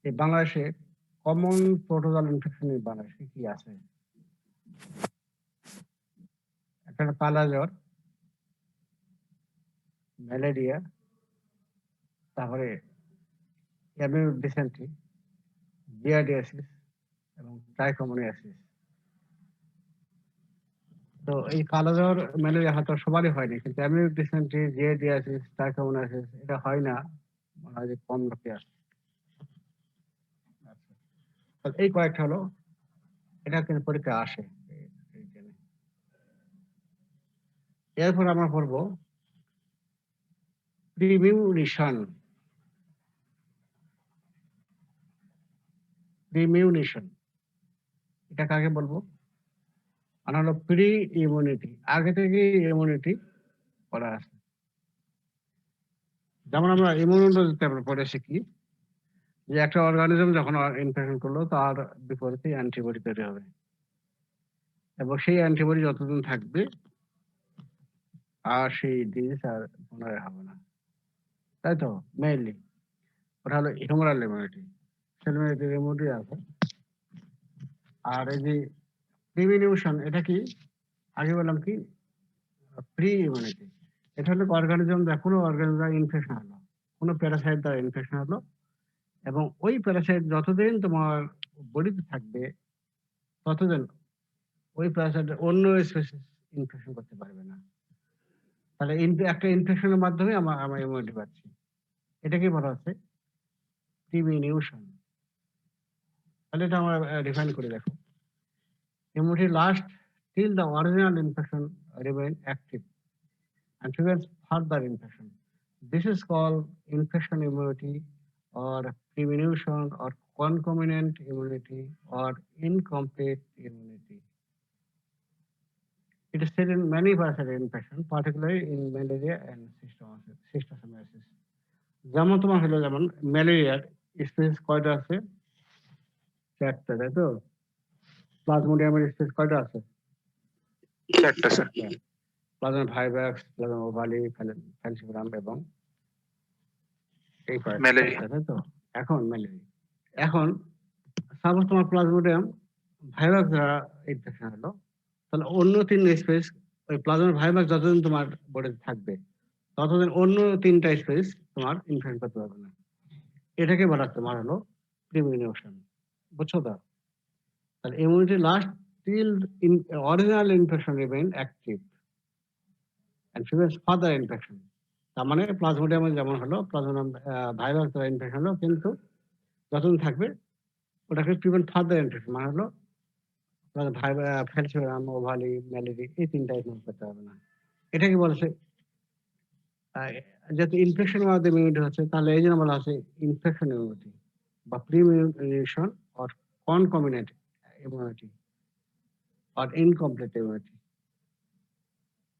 এই বাংলাদেশে কমন প্রোটোজল ইনফেকশন বাংলাদেশে কি আছে। একটা কালা জ্বর, ম্যালেরিয়া, তারপরে অ্যামিউক ডিসেন্ট্রি, জিয়ারডিয়াসিস এবং ট্রাইকোমোনিয়াসিস। তো এই কালো জ্বর ম্যালেরিয়া হয়তো সবারই হয়নি, কিন্তু অ্যামিউক ডিসেন্ট্রি, জিয়ারডিয়াসিস, ট্রাইকোমোনিয়াসিস এটা হয় না, মনে হয় যে কম লোকে আছে। আচ্ছা, তাহলে এই কয়েকটা হলো, এটা কিন্তু পরীক্ষা আসে। এরপর আমরা পড়বো প্রিমিউনিশন। প্রিমিউনিশন এটা কাকে বলবো? মানে হলো প্রি ইমিউনিটি, আগে থেকে ইমিউনিটি করা আছে। যেমন আমরা ইমিউনোলজিতে আমরা পড়ে শিখি যে একটা অর্গানিজম যখন ইনফেকশন করলো তার বিপরীতে অ্যান্টিবডি তৈরি হবে, এবং সেই অ্যান্টিবডি যতদিন থাকবে আর সেই ডিজিজ আর পুনরায় হবে না, তাই তো? মেইনলি ওটা হলো হিউমারাল ইমিউনিটি, সেলুলার ইমিউনিটি আছে। আর এই যে প্রিমিউনিশন এটা কি? আগে বললাম কি প্রি ইমিউনিটি, এটা হলো অর্গানিজম, কোনো অর্গানিজম ইনফেকশন হলো, কোনো প্যারাসাইট দ্বারা ইনফেকশন হলো, এবং ওই প্যারাসাইট যতদিন তোমার বডিতে থাকবে ততদিন ওই প্যারাসাইট অন্য স্পেসিস ইনফেকশন করতে পারবে না। তাহলে একটা ইনফেকশনের মাধ্যমে আমরা ইমিউনিটি পাচ্ছি। এটাকে বলা হচ্ছে প্রিমিউনিশন। তাহলে এটা আমরা ডিফাইন করে দেখো। Immunity lasts till the original infection remain active and prevents further infection. This is called infection immunity or prevention or concomitant immunity or incomplete immunity. It is seen in many parasitic infections, particularly in malaria and schistosomiasis. যেমন তোমার হলো, যেমন ম্যালেরিয়ার species কয়টা আছে? 4টা, তাই তো? প্লাজমোডিয়ামের স্পেসিস কয়টা আছে? 4টা sir. Plasma virus, plasma ovale, falciparum এবং এই ম্যালেরিয়া। তাই তো? এখন ম্যালেরিয়া, এখন সাপোজ তোমার প্লাজমোডিয়াম ভাইরাস দ্বারা ইনফেকশন হলো, তাহলে অন্য 3 স্পেস ওই প্লাজমা ভাইরাস যতদিন তোমার বডিতে থাকবে ততদিন অন্য 3টা স্পেস তোমার ইনফেকশন করতে পারবে না। এটাকে বলা তোমার হলো প্রিমিউনিশন। বুঝছো তো? তাহলে immunity last till original infection remain active and prevents further infection. তার মানে প্লাজমোডিয়াম যেমন হলো, প্লাজমোডিয়াম ভাইরাস দ্বারা ইনফেকশন হলো, কিন্তু যতদিন থাকবে ওটাকে প্রিভেন্ট ফার্দার ইনফেকশন, মানে হলো ফ্যালসিপারাম, ওভালি, ম্যালেরিয়া এই 3টা ইগনোর করতে হবে না। এটাকে বলেছে যেহেতু ইনফেকশনের মাধ্যমে ইমিউনিটি হচ্ছে, তাহলে এই জন্য বলা হচ্ছে ইনফেকশন ইমিউনিটি বা premunition or concomitant immunity or incomplete immunity.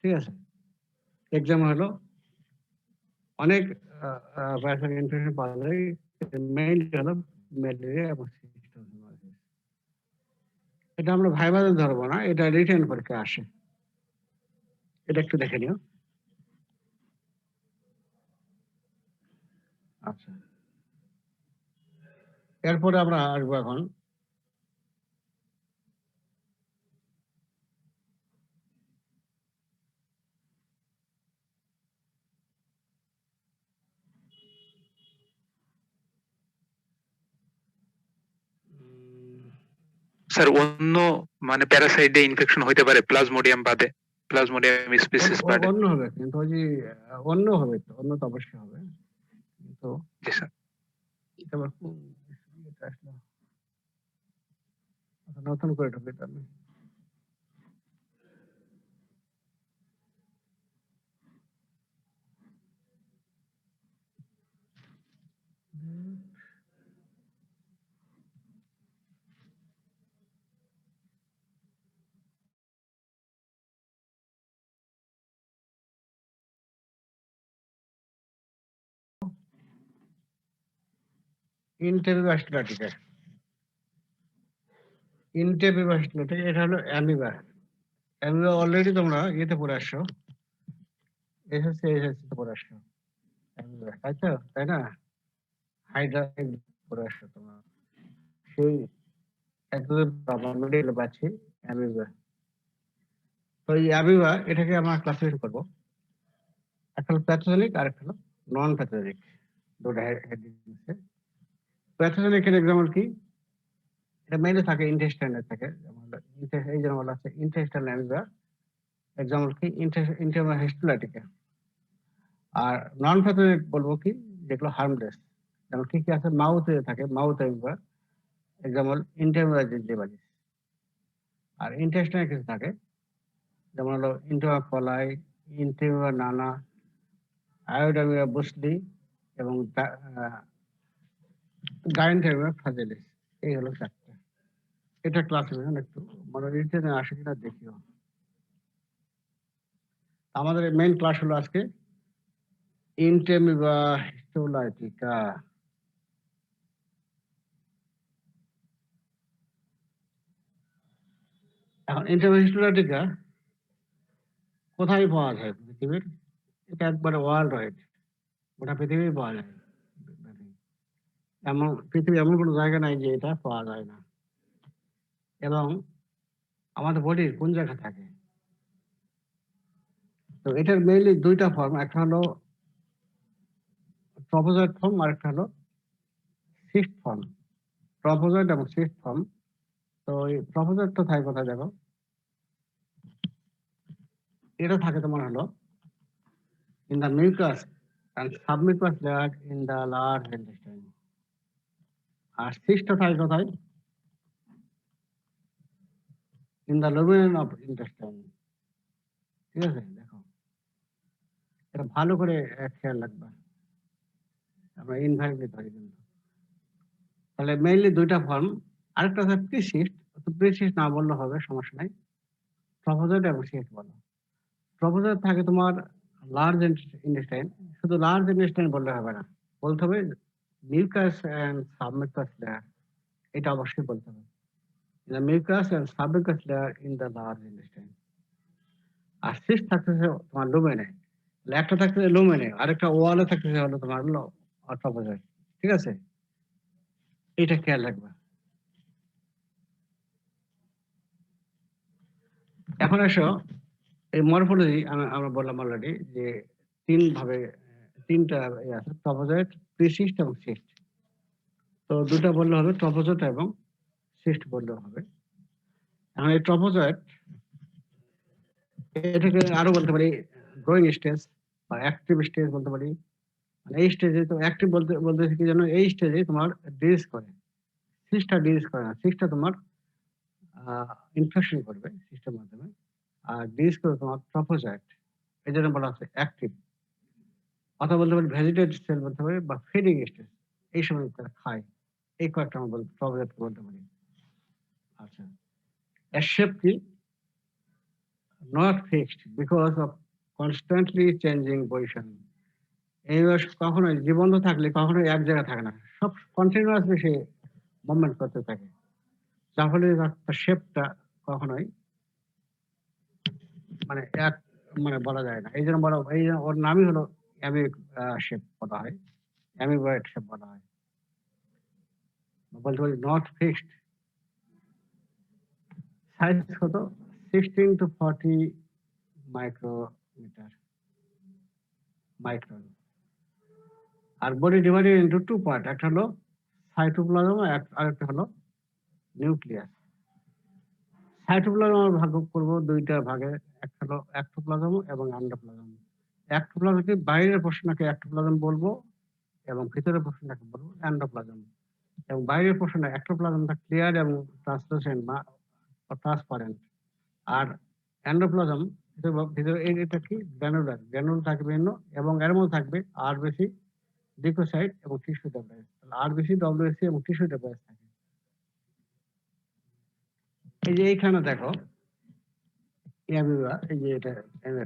ঠিক আছে, এক্সাম হলো অনেক প্যারাসাইটিক ইনফেকশন পাওয়া যায়, মেইনলি হলো ম্যালেরিয়া এবং schistosomiasis। এটা আমরা ভাইভাতে ধরবো না, এটা রিটেন পরীক্ষায় আসে। এটা একটু দেখে নিও। আচ্ছা, এরপরে আমরা আসবো এখন স্যার অন্য মানে প্যারাসাইটে ইনফেকশন হইতে পারে প্লাজমোডিয়াম বাদে? প্লাজমোডিয়াম স্পিসিস বাড়ে। অন্য হবে, কিন্তু ওই যে অন্য হবে তো, অন্য তো অবশ্যই হবে, কিন্তু জি স্যার। এটা আবার কোন এটা আসলো আচ্ছা, নতুন করে ঢুকে তো আমি ইন্টেবিবাস্টুলাটিকা। ইন্টেবিবাস্টুলাটিকা এটা হলো অ্যামিবা। অ্যামিবা অলরেডি তোমরা ইয়েতে পড়ে আসছো, এসএসসি তে পড়ে আসছো অ্যামিবা, তাই তো, তাই না? হাইড্রা পড়ে আসছো তোমরা, সেই একদম মেডিকেল পাচ্ছি অ্যামিবা। তো এই অ্যামিবা এটাকে আমরা ক্লাসিফাই করবো, একটা হলো প্যাথোজেনিক আর একটা হলো নন প্যাথোজেনিক, দুটো হেডিং আছে। প্যাথোজেনিক এর এক্সাম্পল কি? এটা মেইনলি থাকে ইন্টেস্টাইনে থাকে, যেমন এই যেমন বলা আছে ইন্টেস্টাইন অ্যামিবা, এক্সাম্পল কি ইন্টেমা হিস্টুলাটিকা। আর নন প্যাথোজেনিক বলবো কি, যেগুলো হার্মলেস, যেমন কি কি আছে, মাউথে থাকে মাউথ অ্যামিবা, এক্সাম্পল ইন্টেমা জিঞ্জিভালিস। আর ইন্টেস্টাইনে কিছু থাকে, যেমন হলো ইন্টেমা কলাই, ইন্টেমা নানা, আয়োডামিয়া বুসলি এবং গাইনটেমা ফ্রাজিলিস। এই হলো চারটা। এটা ক্লাসিফিকেশন একটু মানে রিটেনে আসে কিনা দেখিও। আমাদের মেইন ক্লাস হলো আজকে ইন্টেমিবা হিস্টোলাইটিকা। এখন ইন্টেমিবা হিস্টোলাইটিকা কোথায় পাওয়া যায় পৃথিবীর? এটা একবারে ওয়ার্ল্ড ওয়াইড, গোটা পৃথিবী পাওয়া যায়। এমন পৃথিবী এমন কোনো জায়গা নাই যে এটা পাওয়া যায় না। এবং আমাদের বডির কোন জায়গায় থাকে? তো এটার মেইনলি দুইটা ফর্ম, একটা হলো ট্রপোজয়েড ফর্ম আর একটা হলো সিস্ট ফর্ম। ট্রপোজয়েড এবং সিস্ট ফর্ম। তো এই ট্রপোজয়েডটা থাকে কোথায় দেখো, এটা থাকে তোমার হলো in the mucus and submucous layer in the large intestine. আর সিস্ট থাকে কোথায়? in the lumen of intestine. ঠিক আছে, দেখো এটা ভালো করে খেয়াল রাখবা, আমরা ইনভার্টলি ধরি কিন্তু। তাহলে মেইনলি দুইটা ফর্ম, আরেকটা হচ্ছে প্রিসিস্ট। প্রিসিস্ট না বললে হবে, সমস্যা নাই, ট্রপোজয়েড এবং সিস্ট বলো। ট্রপোজয়েড থাকে তোমার লার্জ ইন্টেস্টাইন, শুধু লার্জ ইন্টেস্টাইন বললে হবে না, বলতে হবে মিউকাস এন্ড সাবমিউকাস লেয়ার, এটা অবশ্যই বলতে হবে। The mucus and submucous layer in the large intestine. আর সিস্ট থাকতেছে তোমার লুমেনে, একটা থাকতেছে লুমেনে, আরেকটা ওয়ালে থাকতেছে হলো তোমার ট্রপোজয়েড। ঠিক আছে, এটা খেয়াল রাখবা। এখন এসো এই মরফোলজি, আমরা বললাম অলরেডি যে তিন ভাবে, তিনটা আছে, ট্রপোজয়েড, প্রিসিস্ট এবং সিস্ট। তো দুটা বললে হবে, ট্রপোজয়েড এবং সিস্ট বললেও হবে। এখন এই ট্রপোজয়েড, এটাকে আরো বলতে পারি গ্রোয়িং স্টেজ বা অ্যাক্টিভ স্টেজ বলতে পারি। এই স্টেজে তো অ্যাক্টিভ বলতে বলতেছি কি জানো, এই স্টেজে তোমার ডিজ করে, সিস্টটা ডিজ করে না, সিস্টটা তোমার ইনফেকশন করবে সিস্টের মাধ্যমে, আর ডিজ করে তোমার ট্রপোজয়েড, এই জন্য বলা হচ্ছে অ্যাক্টিভ। অথবা বলতে পারি ভেজিটেটিভ সেল বলতে পারি, বা ফিডিং স্টেজ, এই সময় তারা খায়। এই কয়েকটা আমরা ট্রপোজয়েড বলতে পারি। আচ্ছা, এর শেপ কি? Not fixed because of constantly changing position. এই কখনোই জীবন্ত থাকলে কখনোই এক জায়গায় থাকে না, সব কন্টিনিউয়াসলি সে মুভমেন্ট করতে থাকে, যার ফলে তার শেপটা কখনোই মানে এক মানে বলা যায় না। এই জন্য বলা, এই জন্য ওর নামই হলো অ্যামিক শেপ বলা হয়, অ্যামিবয়েড শেপ বলা হয়। বলতে পারি নট ফিক্সড। সাইজ কত? 16 to 40 মাইক্রোমিটার, মাইক্রন। আর body divided into two part, একটা হলো সাইটোপ্লাজম আর একটা হলো নিউক্লিয়াস। সাইটোপ্লাজম আমরা ভাগ করব দুইটা ভাগে, একটা হলো এক্টোপ্লাজম এবং এন্ডোপ্লাজম। এক্টোপ্লাজমকে বাইরের পোর্শনটাকে এক্টোপ্লাজম বলবো এবং ভিতরের পোর্শনটাকে বলবো এন্ডোপ্লাজম। এবং বাইরের পোর্শনে এক্টোপ্লাজমটা ক্লিয়ার এবং ট্রান্সলুসেন্ট বা ট্রান্সপারেন্ট। আর এন্ডোপ্লাজম ভিতরে এটা কি গ্র্যানুলার, গ্র্যানুল থাকবে এবং এর মধ্যে থাকবে আরবিসি, লিউকোসাইট এবং টিস্যু ডেবরাইস। আরবিসি, ডব্লিউসি এবং টিস্যু ডেবরাইস থাকে। এই যে এইখানে দেখো এই যে এটা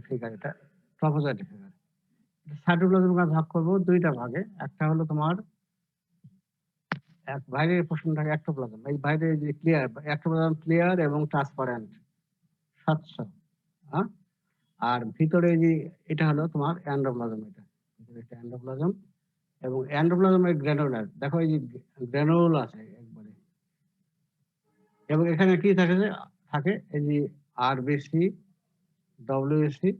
ফিগার, এটা ট্রপোজয়েড ফিগার। সাইটোপ্লাজমকে ভাগ করবো দুইটা ভাগে, একটা হলো তোমার বাইরের পোর্শনটাকে এক্টোপ্লাজম, এই বাইরে যে ক্লিয়ার এক্টোপ্লাজম ক্লিয়ার এবং ট্রান্সপারেন্ট, স্বচ্ছ, হ্যাঁ। আর ভিতরে যে এটা হলো তোমার এন্ডোপ্লাজম, এটা এন্ডোপ্লাজম এবং এন্ডোপ্লাজমের গ্র্যানুলার, দেখো এই যে গ্র্যানুল আছে একবারে। এবং এখানে কি থাকে থাকে এই যে আরবিসি, ডব্লিউসি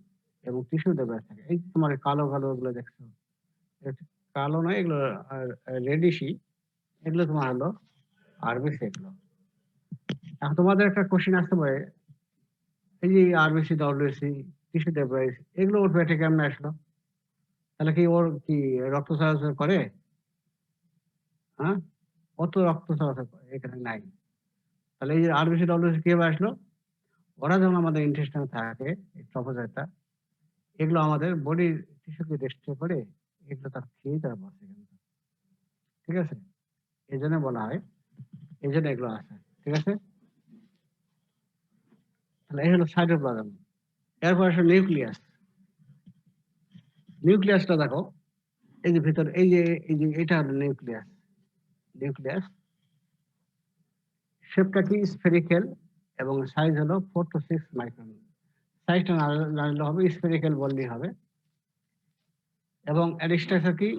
এবং টিস্যু ডেবরাইস থাকে। এই তোমার কালো কালো গুলো দেখছো, কালো নয় এগুলো রেডিশি, এগুলো তোমার হলো আরবিসি। এগুলো এখন তোমাদের একটা কোশ্চেন আসতে পারে, এই যে আরবিসি, ডব্লিউসি, টিস্যু ডেবরাইস এগুলো ওর পেটে কেমনে আসলো? তাহলে কি ওর কি রক্ত চলাচল করে? হ্যাঁ, অত রক্ত চলাচল এখানে নাই। তাহলে এই যে আরবিসি, ডব্লিউসি কিভাবে আসলো? ওরা যখন আমাদের ইন্টেস্টাইনে থাকে, এই ট্রপোজয়েডটা, এগুলো আমাদের বডির টিস্যুকে ডিস্ট্রয় করে, এগুলো তার খেয়েই তারা বাঁচে কিন্তু। ঠিক আছে, এই জন্য বলা হয়, এই জন্য এগুলো আছে। ঠিক আছে, তাহলে এই হলো সাইটোপ্লাজম। এরপর আসলে নিউক্লিয়াস। নিউক্লিয়াসটা দেখো, এই যে ভিতরে এই যে এটা হলো নিউক্লিয়াস। নিউক্লিয়াস শেপটা কি স্ফেরিক্যাল এবং সাইজ হলো 4 to 6 মাইক্রন। সাইজটা না জানলে হবে, স্ফেরিক্যাল বললেই হবে। এবং এর স্ট্রাকচার কি?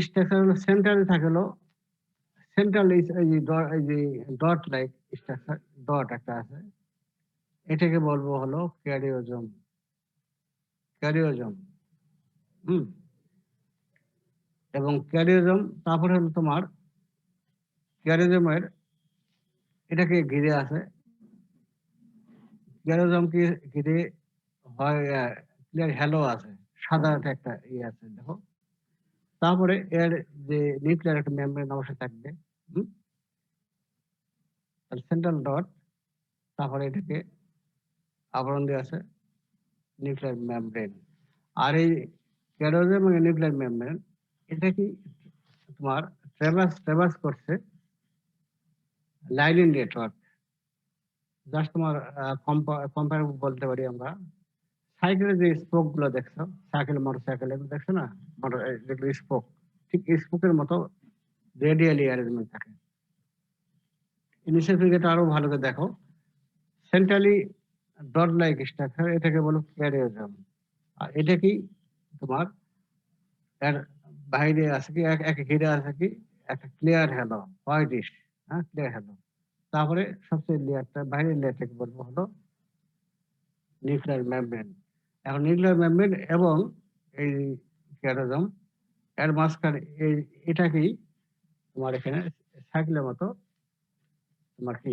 স্ট্রাকচার হলো সেন্ট্রালে থাকে হলো সেন্ট্রাল, এই যে ডট লাইক স্ট্রাকচার, ডট একটা আছে, এটাকে বলবো হলো ক্যারিওজোম। ক্যারিওজোম, হুম। এবং ক্যারিওজোম, তারপরে হলো তোমার ক্যারিওজোমের এটাকে ঘিরে আছে, ক্যারিওজোমকে ঘিরে হয় ক্লিয়ার হ্যালো আছে, সাদা একটা ইয়ে আছে দেখো। তারপরে এর যে নিউক্লিয়ার একটা মেমব্রেন অবশ্যই থাকবে, হুম। সেন্ট্রাল ডট, তারপরে এটাকে আবরণ দিয়ে আছে নিউক্লিয়ার মেমব্রেন। আর এই ক্যারিওজোম এবং নিউক্লিয়ার মেমব্রেন এটা কি তোমার ট্রেভার্স করছে লাইলিন নেটওয়ার্ক। জাস্ট তোমার কম্পেয়ার বলতে পারি আমরা, সাইকেলের যে স্পোক গুলো দেখছো, সাইকেল, মোটরসাইকেল এগুলো দেখছো না, মোটর যেগুলো স্পোক, ঠিক স্পোকের মতো রেডিয়ালি অ্যারেঞ্জমেন্ট থাকে। নিচের ফিগারটা আরো ভালো করে দেখো, সেন্ট্রালি ডট লাইক স্ট্রাকচার, এটাকে বলো ক্যারিওজোম। আর এটা কি তোমার এর বাইরে আছে কি এক ঘিরে আছে কি একটা ক্লিয়ার হ্যালো, হোয়াইটিশ, হ্যাঁ, ক্লিয়ার হ্যালো। তারপরে সবচেয়ে লেয়ারটা বাইরের লেয়ারটাকে বলবো হলো নিউক্লিয়ার মেমব্রেন। এখন নিউক্লিয়ার মেমব্রেন এবং এই ক্যারিওজোম এর মাঝখানে এটাকেই তোমার এখানে সাইকেলের মতো তোমার কি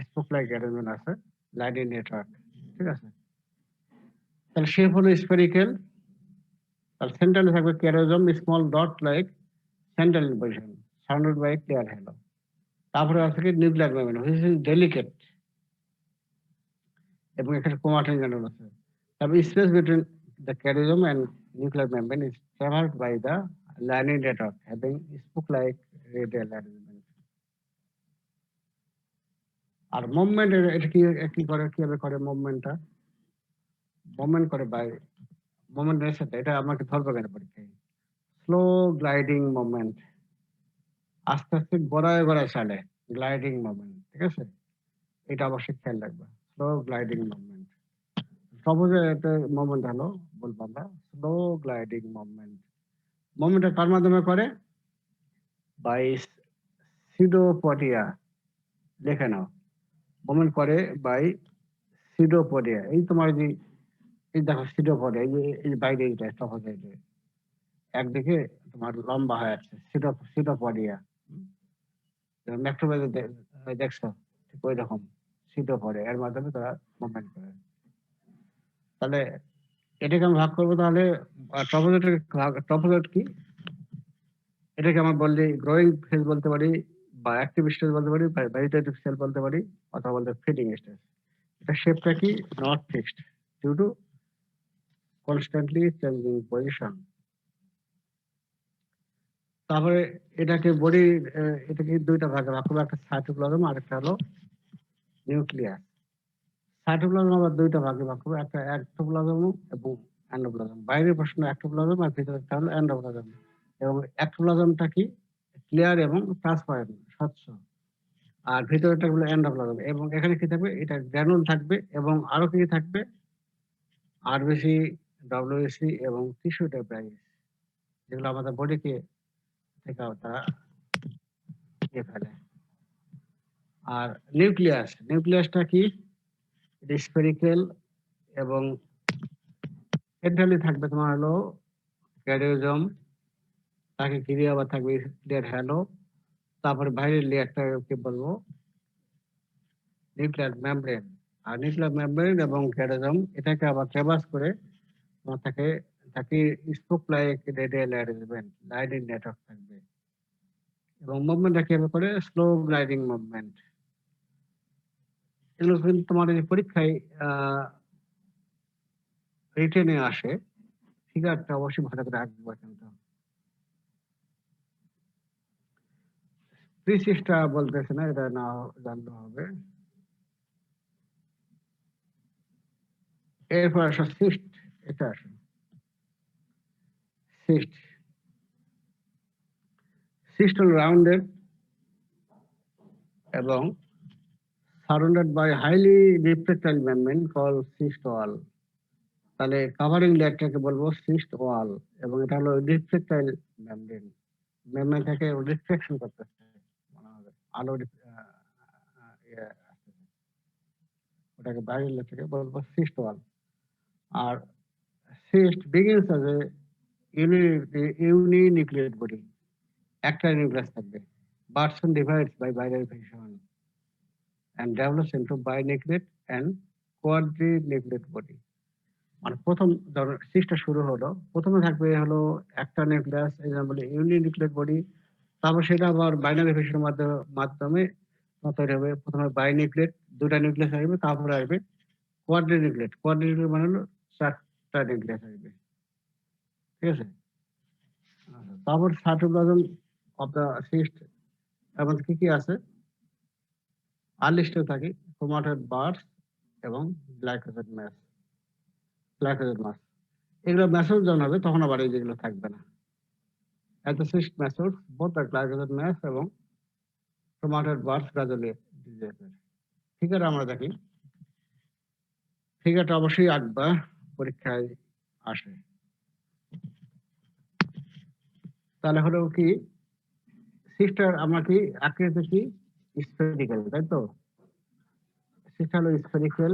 স্পোক লাইক অ্যারেঞ্জমেন্ট আছে, লাইনিং নেটওয়ার্ক। ঠিক আছে, তাহলে শেপ হলো স্ফেরিক্যাল। আর সেন্ট্রালে থাকবে karyosome, small dot like central position, surrounded by clear halo. তারপরে আছে কি nuclear membrane, which is delicate, এবং এখানে ক্রোমাটিন গ্র্যানুল আছে। তবে space between the karyosome and nuclear membrane is traversed by the lining network having spoke like radial arrangement. আর movement এটা কি করে, কিভাবে করে মুভমেন্টটা? মুভমেন্ট করে বাই মুভমেন্টের সাথে, এটা আমাকে ধরবে কেন পরীক্ষায়, স্লো গ্লাইডিং মুভমেন্ট, আস্তে আস্তে গড়ায় গড়ায় চলে, গ্লাইডিং মুভমেন্ট। ঠিক আছে, এটা অবশ্যই খেয়াল রাখবে, স্লো গ্লাইডিং মুভমেন্ট। সবুজে একটা মুভমেন্ট হলো বলবো আমরা স্লো গ্লাইডিং মুভমেন্ট। মুভমেন্টটা কার মাধ্যমে করে? বাই সিডোপডিয়া, দেখে নাও, মুভমেন্ট করে বাই সিডোপডিয়া। এই তোমার যে এই দেখো সিডোপডিয়া, এই যে বাইরে এইটা সহজে একদিকে তোমার লম্বা হয়ে আছে, সিডোপডিয়া। ম্যাক্রোবাইজে দেখছো ঠিক ওই রকম সিটও পড়ে, এর মাধ্যমে তারা মুভমেন্ট করে। তাহলে এটাকে আমি ভাগ করবো, তাহলে ট্রপোজয়েট কি? এটাকে আমরা বললি গ্রোয়িং ফেজ বলতে পারি, বা অ্যাক্টিভ স্টেজ বলতে পারি, বা ভেজিটেটিভ সেল বলতে পারি, অথবা বলতে ফিডিং স্টেজ। এটা শেপটা কি? Not fixed due to constantly changing position. তারপরে এটাকে বডি, এটাকে দুইটা ভাগে ভাগ করবো, একটা সাইটোপ্লাজম আর একটা হলো নিউক্লিয়াস। সাইটোপ্লাজম আবার দুইটা ভাগে ভাগ করবো, একটা এক্টোপ্লাজম এবং এন্ডোপ্লাজম। বাইরের প্রশ্ন এক্টোপ্লাজম আর ভিতরেরটা হলো এন্ডোপ্লাজম। এবং এক্টোপ্লাজমটা কি? ক্লিয়ার এবং ট্রান্সপারেন্ট, স্বচ্ছ। আর ভিতরেরটা হলো এন্ডোপ্লাজম। এবং এখানে কি থাকবে? এটা গ্র্যানুল থাকবে, এবং আরো কি থাকবে? আরবিসি, ডব্লিউসি এবং টিস্যু ডেপ্রাইস, যেগুলো আমাদের বডিকে থেকে তারা ইয়ে ফেলে। আর নিউক্লিয়াসটা কি? এটা স্ফেরিক্যাল, এবং সেন্ট্রালি থাকবে তোমার হলো ক্যারিওজম, তাকে ঘিরে আবার থাকবে ক্লিয়ার হ্যালো। তারপরে বাইরের লেয়ারটাকে বলবো নিউক্লিয়ার মেমব্রেন। আর নিউক্লিয়ার মেমব্রেন এবং ক্যারিওজম এটাকে আবার ট্রাভার্স করে তোমার তাকে spoke like radial arrangement, lining network থাকবে। এবং মুভমেন্টটা কিভাবে করে? Slow gliding movement. এগুলো কিন্তু তোমার এই পরীক্ষায় রিটেনে আসে। ফিগারটা অবশ্যই ভালো করে রাখবো। কিন্তু প্রিসিসটা বলতেছে না, এটা না জানলে হবে। এরপর আসো সিস্ট। এটা আসো সিস্ট। সিস্ট হল রাউন্ডেড এবং surrounded by highly refractile membrane call cyst wall. তাহলে কাভারিং লেয়ারটাকে বলবো সিস্ট ওয়াল, এবং এটা হলো রিফ্লেক্টাইল মেমব্রেন। মেমব্রেনটাকে রিফ্লেকশন করতেছে, মনে হবে আলো আসতেছে। ওটাকে বাইরের লেয়ারটাকে বলবো সিস্ট ওয়াল। আর cyst begins as a uninucleate body, একটা নিউক্লিয়াস থাকবে, but soon divides by binary fission and develops into binucleate and quadrinucleate body. মানে প্রথম ধরো সিস্টটা শুরু হলো, প্রথমে থাকবে হলো একটা নিউক্লিয়াস, এই জন্য বলে ইউনিনিউক্লিয়েট বডি। তারপর সেটা আবার বাইনারি ফিশনের মাধ্যমে তৈরি হবে। প্রথমে বাইনিউক্লিয়েট, দুটা নিউক্লিয়াস আসবে, তারপরে আসবে কোয়াড্রিনিউক্লিয়েট। কোয়াড্রিনিউক্লিয়েট মানে হলো চারটা নিউক্লিয়াস আসবে। ঠিক আছে? তারপর সাইটোপ্লাজম অফ দা সিস্ট এর মধ্যে কি কি আছে? আর্লি স্টেজ থাকে ক্রোমাটিড বার্স এবং গ্লাইকোজেন মাস। এগুলো ম্যাসুর যখন হবে তখন আবার এই যেগুলো থাকবে না। At the cyst matures, both the glycogen mass এবং chromatid burst gradually disappear. Figure আমরা দেখি, ফিগারটা অবশ্যই আঁকবা, পরীক্ষায় আসে। তাহলে হলো কি, সিস্টার আমরা কি আকৃতি কি? স্ফেরিক্যাল, তাই তো? সিস্ট হলো স্ফেরিক্যাল,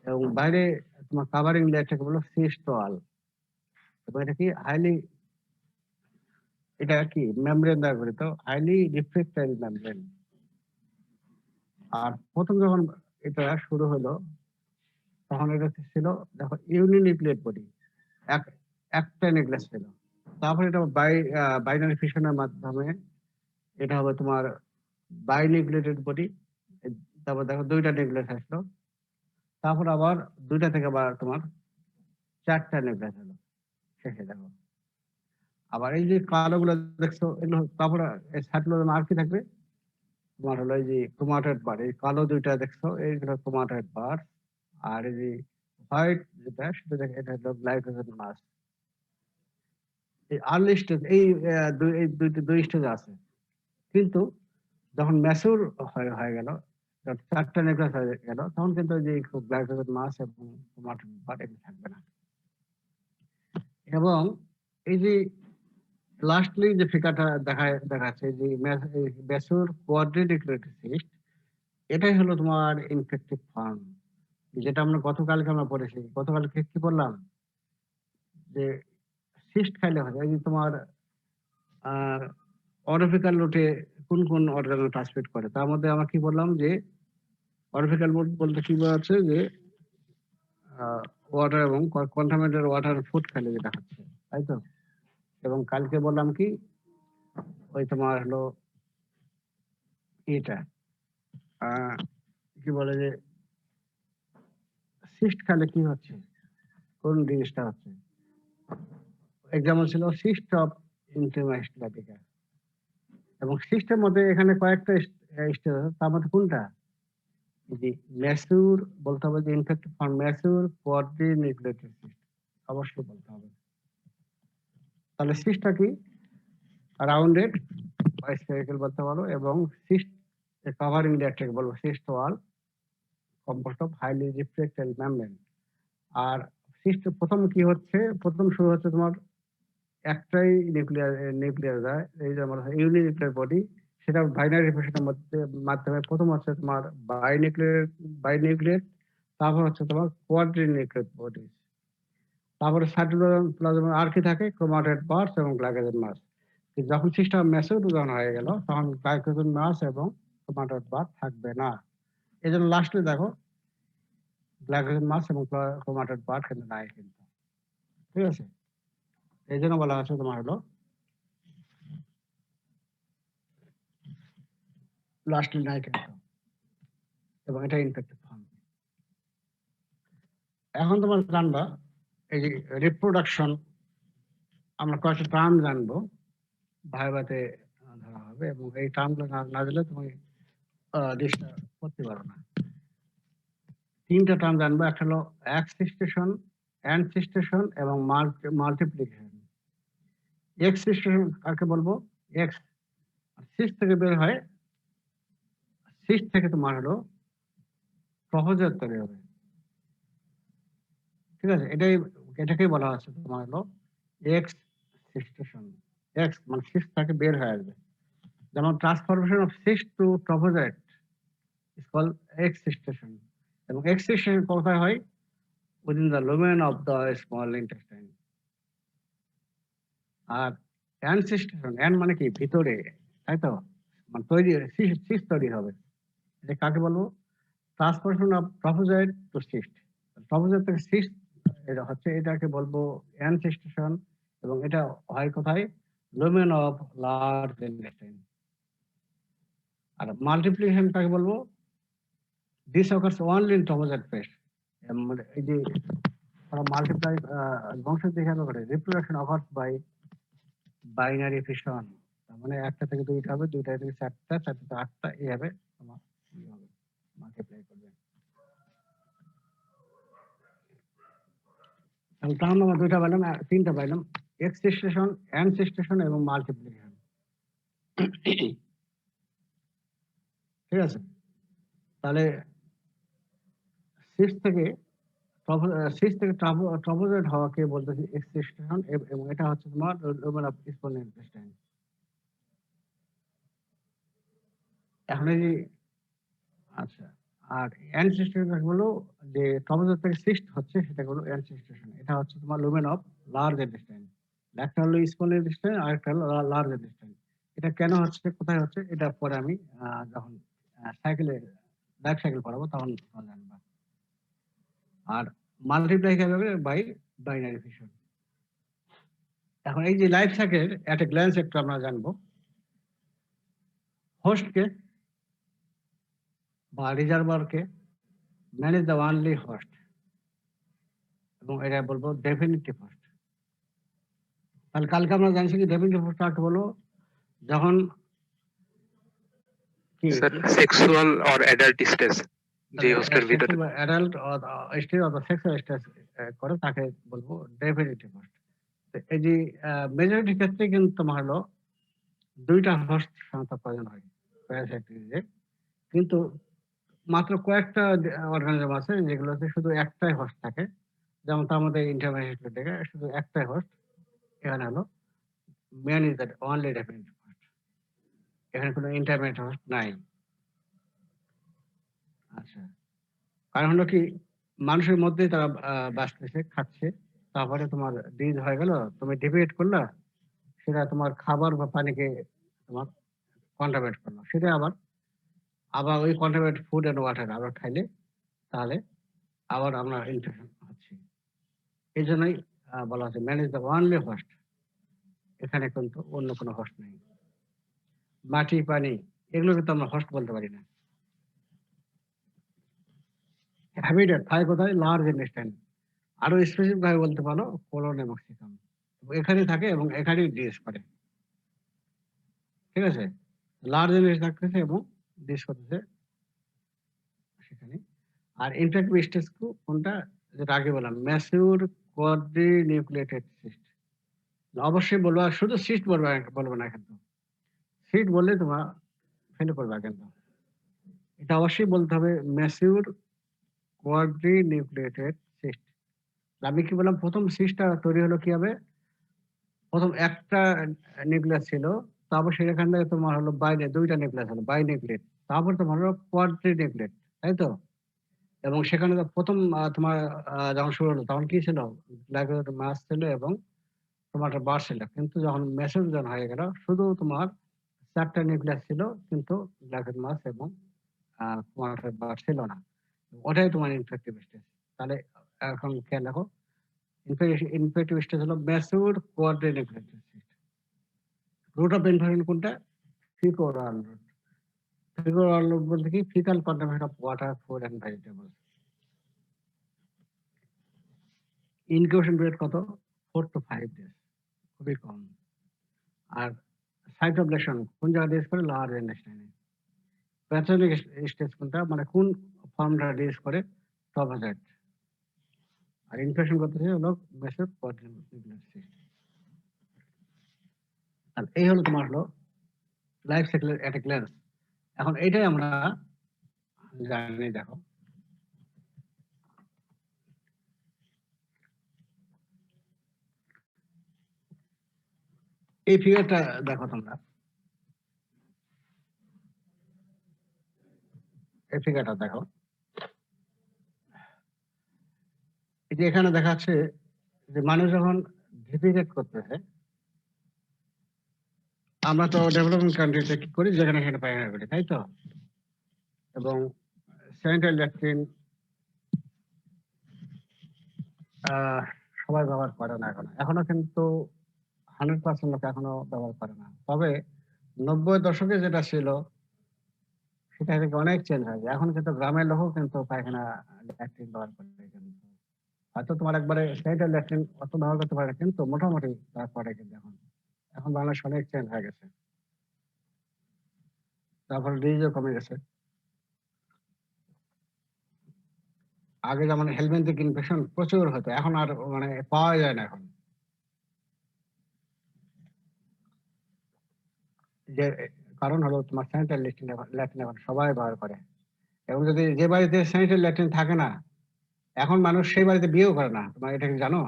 এবং বাইরে তোমার কাভারিং লেয়ারটাকে বলো সিস্ট ওয়াল। এবং এটা কি হাইলি, এটা কি মেমব্রেন দ্বারা গঠিত, হাইলি রিফ্লেক্টাইল মেমব্রেন। আর প্রথম যখন এটা শুরু হলো তখন এটা ছিল, দেখো, ইউনিনিউক্লিয়েট বডি, একটা নিউক্লিয়াস ছিল। তারপরে এটা বাইনারি ফিশনের মাধ্যমে এটা হবে তোমার বাইনিউক্লিয়েটেড বডি। তারপর দেখো দুইটা নিউক্লিয়াস আসলো, তারপর আবার দুইটা থেকে আবার তোমার চারটা নিউক্লিয়াস হলো শেষে। দেখো আবার এই যে কালো গুলো দেখছো, এগুলো তারপরে সাইটোপ্লাজম আর কি থাকবে? তোমার হলো এই যে ক্রোমাটিড বার, এই কালো দুইটা দেখছো, এইগুলো ক্রোমাটিড বার। আর এই যে হোয়াইট যেটা, সেটা দেখো, এটা হলো গ্লাইকোজেন মাস। এই আর্লি স্টেজ, এই দুই স্টেজ আছে। কিন্তু যখন ম্যাচুর হয়ে গেল, যখন চারটা নিউক্লিয়াস হয়ে গেল, তখন কিন্তু ওই যে গ্লাইকোজেন মাস এবং ক্রোমাটিড বার এগুলো থাকবে না। এবং এই যে লাস্টলি যে ফিগারটা দেখাচ্ছে যে ম্যাচুর কোয়াড্রিনিউক্লিয়েট সিস্ট, এটাই হলো তোমার ইনফেক্টিভ ফর্ম, যেটা আমরা গতকালকে আমরা পড়েছি। গতকালকে কি বললাম? যে সিস্ট খাইলে হয়, এই যে তোমার অরবিটাল রুটে কোন কোন অর্গান ট্রান্সমিট করে, তার মধ্যে আমরা কি বললাম? যে অরফিক্যাল মোড বলতে কি বোঝাচ্ছে যে ওয়াটার এবং কন্টামিনেটেড ওয়াটার ফুড খেলে যেটা হচ্ছে, তাই তো? এবং কালকে বললাম কি ওই তোমার হলো এটা কি বলে যে সিস্ট খেলে কি হচ্ছে, কোন জিনিসটা হচ্ছে। এক্সাম্পল ছিল সিস্ট অফ ইন্টিমাস্টিকা, এবং সিস্টের মধ্যে এখানে কয়েকটা স্টেজ আছে, তার মধ্যে কোনটা যে ম্যাসিউর বলতে হবে, যে ইনফেক্টেড ফর্ম ম্যাসিউর কোয়াড্রিনিউক্লিয়েটেড সিস্ট অবশ্যই বলতে হবে। তাহলে সিস্টটা কি রাউন্ডেড বা স্ফেরিক্যাল বলতে পারো, এবং সিস্ট কভারিং ল্যাটেক বলবো cyst wall composed of highly reflected membrane. আর সিস্ট প্রথম কি হচ্ছে, প্রথম শুরু হচ্ছে তোমার একটাই নিউক্লিয়ার যায়, এই যে আমার ইউনিনিউক্লিয়ার বডি, সেটা বাইনারি রিপ্রেশনের মধ্যে মাধ্যমে প্রথম হচ্ছে তোমার বাইনিউক্লিয়েট, তারপর হচ্ছে তোমার কোয়াড্রিনিউক্লিয়েট বডি, তারপরে সাইটোপ্লাজম আর কি থাকে, ক্রোমাটেড পার্টস এবং গ্লাইকোজেন মাস। যখন সিস্টেম ম্যাচিউর যখন হয়ে গেল তখন গ্লাইকোজেন মাস এবং ক্রোমাটেড পার্ট থাকবে না। এই জন্য লাস্টে দেখো গ্লাইকোজেন মাস এবং ক্রোমাটেড পার্ট কিন্তু নাই কিন্তু, ঠিক আছে? এই জন্য বলা হচ্ছে তোমার হলো লাস্টে নাই কিন্তু, এবং এটা ইনফেক্টেড ফর্ম। এখন তোমার জানবা এই যে রিপ্রোডাকশন, আমরা কয়েকটা টার্ম জানবো, ভাইভাতে ধরা হবে, এবং এই টার্মগুলো না দিলে তুমি লিস্টটা করতে পারো না। তিনটা টার্ম জানবো, একটা হলো এক্সিস্টেশন, অ্যানসিস্টেশন এবং মাল্টিপ্লিকেশন। এক্সিস্টেশন কাকে বলবো, এক্স সিস্ট থেকে বের হয়, সিস্ট থেকে তোমার হলো প্রপোজার তৈরি হবে, ঠিক আছে? এটাকেই বলা হচ্ছে তোমার হলো এক্স সিস্টেশন। এক্স মানে সিস্ট থেকে বের হয়ে আসবে, যেমন transformation of cyst to trophozoite is called excystation. এবং এক্সিস্টেশন কোথায় হয়, within the lumen of the small intestine। আর অ্যানসিস্টেশন, অ্যান মানে কি ভিতরে, তাই তো? মানে তৈরি সিস্ট তৈরি হবে, এটা কাকে বলবো, ট্রান্সফরমেশন অফ ট্রপোজাইট টু সিস্ট। ট্রপোজাইট থেকে সিস্ট এটা হচ্ছে, এটাকে বলবো অ্যানসিস্টেশন, এবং এটা হয় কোথায়, লুমেন অফ লার্জ ইন্টেস্টাইন। আর মাল্টিপ্লিকেশন কাকে বলবো, this occurs only in trophozoite pest. এই যে মাল্টিপ্লাই বংশ দেখানো করে, reproduction occurs by binary fission, তার মানে একটা থেকে দুইটা হবে, দুইটা থেকে চারটা, চারটা থেকে আটটা, এইভাবে তোমার হবে মাল্টিপ্লাই করবে। টার্ম নাম্বার দুইটা পাইলাম, তিনটা পাইলাম, এক্সিস্টেশন, অ্যানসিস্টেশন এবং মাল্টিপ্লিকেশন, ঠিক আছে? তাহলে সিক্স থেকে ট্রপোজাইট হওয়াকে বলতেছি এক্সিস্টেশন, এবং এটা হচ্ছে তোমার লুমেন অফ স্মল ইন্টেস্টাইন। এখন এই যে আচ্ছা, আর অ্যানসিস্টেশন হলো যে ট্রপোজাইট থেকে সিস্ট হচ্ছে, সেটা হলো অ্যানসিস্টেশন। এটা হচ্ছে তোমার লুমেন অফ লার্জ ইন্টেস্টাইন। একটা হলো স্মল ইন্টেস্টাইন, আর একটা হলো লার্জ ইন্টেস্টাইন। এটা কেন হচ্ছে, কোথায় হচ্ছে, এটা পরে আমি যখন সাইকেলে লাইফ সাইকেল পড়াবো তখন জানবা। আর মাল্টিপ্লাই হবে বাই বাইনারি ফিশন। এখন এই যে life cycle at a glance একটু আমরা জানবো, হোস্টকে বা রিজার্ভারকে, man is the only host, এবং এটা বলবো ডেফিনিটিভ হোস্ট। তাহলে কালকে আমরা জানছি কি ডেফিনিটিভ হোস্ট কাকে বলো, যখন কি sir sexual or adult stage যে হোস্টের ভিতরে অ্যাডাল্ট স্টেজ অথবা সেক্সুয়াল স্টেজ করে, তাকে বলবো ডেফিনিটিভ হোস্ট। এই যে মেজরিটি ক্ষেত্রে কিন্তু তোমার হলো দুইটা হোস্ট সাধারণত প্রয়োজন হয় প্যারাসাইটিসে, কিন্তু মাত্র কয়েকটা অর্গানিজম আছে যেগুলোতে শুধু একটাই হোস্ট থাকে, যেমন তার মধ্যে ইন্টারমিডিয়েট থেকে শুধু একটাই হোস্ট। এখানে হলো man is the only definitive host, এখানে কোনো ইন্টারমিডিয়েট হোস্ট নাই। আচ্ছা, কারণ হলো কি, মানুষের মধ্যেই তারা বাঁচতেছে, খাচ্ছে, তারপরে তোমার ডিজ হয়ে গেল, তুমি ডিবেট করলা, সেটা তোমার খাবার বা পানিকে তোমার কন্টামিনেট করলো, সেটা আবার আবার ওই কন্টামিনেটেড ফুড এন্ড ওয়াটার আবার খাইলে তাহলে আবার আমরা ইনফেকশন হচ্ছে। এই জন্যই বলা হচ্ছে man is the only host. এখানে কিন্তু অন্য কোনো হোস্ট নেই। মাটি, পানি এগুলোকে তো আমরা হোস্ট বলতে পারি না। হ্যাবিটেট থাকে কোথায়? Large intestine. আরো স্পেসিফিক ভাবে বলতে পারো কোলন এবং সিকাম। এখানেই থাকে এবং এখানেই ডিস করে। ঠিক আছে? লার্জ ইন্টেস্টাইন থাকতেছে এবং ডিস করতেছে সেখানে। আর ইনফ্যাক্টিভ স্টেজ কোনটা? যেটা আগে বললাম ম্যাচিউর কোয়াড্রিনিউক্লিয়েটেড সিস্ট। অবশ্যই বলবা, শুধু সিস্ট বলবে না কিন্তু। সিস্ট বললে তোমরা ফেল করবা কিন্তু। এটা অবশ্যই বলতে হবে ম্যাচিউর কোয়াড্রিনিউক্লিয়েটেড সিস্ট। আমি কি বললাম? প্রথম সিস্টটা তৈরি হলো কিভাবে? প্রথম একটা নিউক্লিয়াস ছিল। তারপর সেখান থেকে তোমার হলো ২টা নিউক্লিয়াস হলো বাইনিউক্লিয়েট। তারপর তোমার হলো কোয়াড্রিনিউক্লিয়েট। তাই তো? এবং সেখানে তো প্রথম তোমার যখন শুরু হলো তখন কি ছিল? গ্লাইকোজেড মাস ছিল এবং তোমার একটা বার ছিল। কিন্তু যখন মেসেঞ্জার হয়ে গেল শুধু তোমার ৪ টা নিউক্লিয়াস ছিল কিন্তু গ্লাইকোজেড মাস এবং তোমার একটা বার ছিল না। ওটাই তোমার ইনফেক্টিভ স্টেজ। তাহলে এখন খেয়াল রাখো ইনফেক্টিভ স্টেজ হলো mature quadrinucleated cyst. Route of infection কোনটা? Faeco oral route. ফিকোরাল রুট বলতে কি? Faecal contamination of water, food and vegetables. Incubation period কত? 4 to 5 ডেজ। খুবই কম। আর সাইট অফ লেশন কোন জায়গায় ডিস করে? লার্জ ইন্টেস্টাইনে। প্যাথোজেনিক স্টেজ কোনটা? মানে কোন ফর্মটা ডিস করে? ট্রফোসাইট। আর ইনফেকশন করতেছে হলো মেসেজ কোয়াড্রিনিউক্লিয়েটেড সিস্ট। আর এই হলো তোমার হলো লাইফ সাইকেলের এট এ গ্ল্যান্স। এখন এইটাই আমরা জানি। দেখো এই ফিগারটা দেখো তোমরা, এই ফিগারটা দেখো। এই যে এখানে দেখা যাচ্ছে যে মানুষ যখন ডিফিকেট করতেছে, আমরা তো ডেভেলপিং কান্ট্রিতে কি করি? যেখানে সেখানে পায়খানা করি, তাই তো? এবং স্যানিটারি ল্যাট্রিন সবাই ব্যবহার করে না এখনো। এখনো কিন্তু 100% লোক এখনো ব্যবহার করে না। তবে 90 দশকে যেটা ছিল সেটা থেকে অনেক চেঞ্জ হয়েছে। এখন কিন্তু গ্রামের লোকও কিন্তু পায়খানা ল্যাট্রিন ব্যবহার করে কিন্তু। হয়তো তোমার একবারে স্যানিটারি ল্যাট্রিন অত ব্যবহার করতে পারে না, কিন্তু মোটামুটি তারপরে কিন্তু এখন এখন বাংলাদেশ অনেক চেঞ্জ হয়ে গেছে। তারপরে ডিজিও কমে গেছে। আগে যেমন হেলমেন্থিক ইনফেকশন প্রচুর হতো, এখন আর মানে পাওয়া যায় না এখন। যে কারণ হলো তোমার স্যানিটারি ল্যাট্রিন এখন সবাই ব্যবহার করে। এবং যদি যে বাড়িতে স্যানিটারি ল্যাট্রিন থাকে না, এখন মানুষ সেই বাড়িতে বিয়েও করে না। তোমরা এটা কি জানো?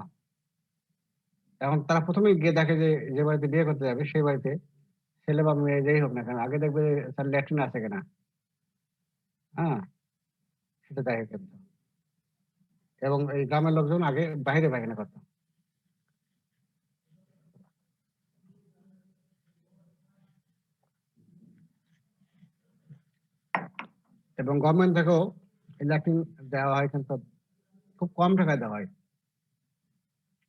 এখন তারা প্রথমেই গিয়ে দেখে যে যে বাড়িতে বিয়ে করতে যাবে সেই বাড়িতে ছেলে বা মেয়ে যেই হোক না কেন আগে দেখবে যে তার ল্যাট্রিন আছে কিনা। হ্যাঁ, সেটা দেখে কিন্তু। এবং এই গ্রামের লোকজন আগে বাইরে পায়খানা করতো। এবং গভর্নমেন্ট থেকেও এই ল্যাট্রিন দেওয়া হয় কিন্তু খুব কম টাকায় দেওয়া হয়।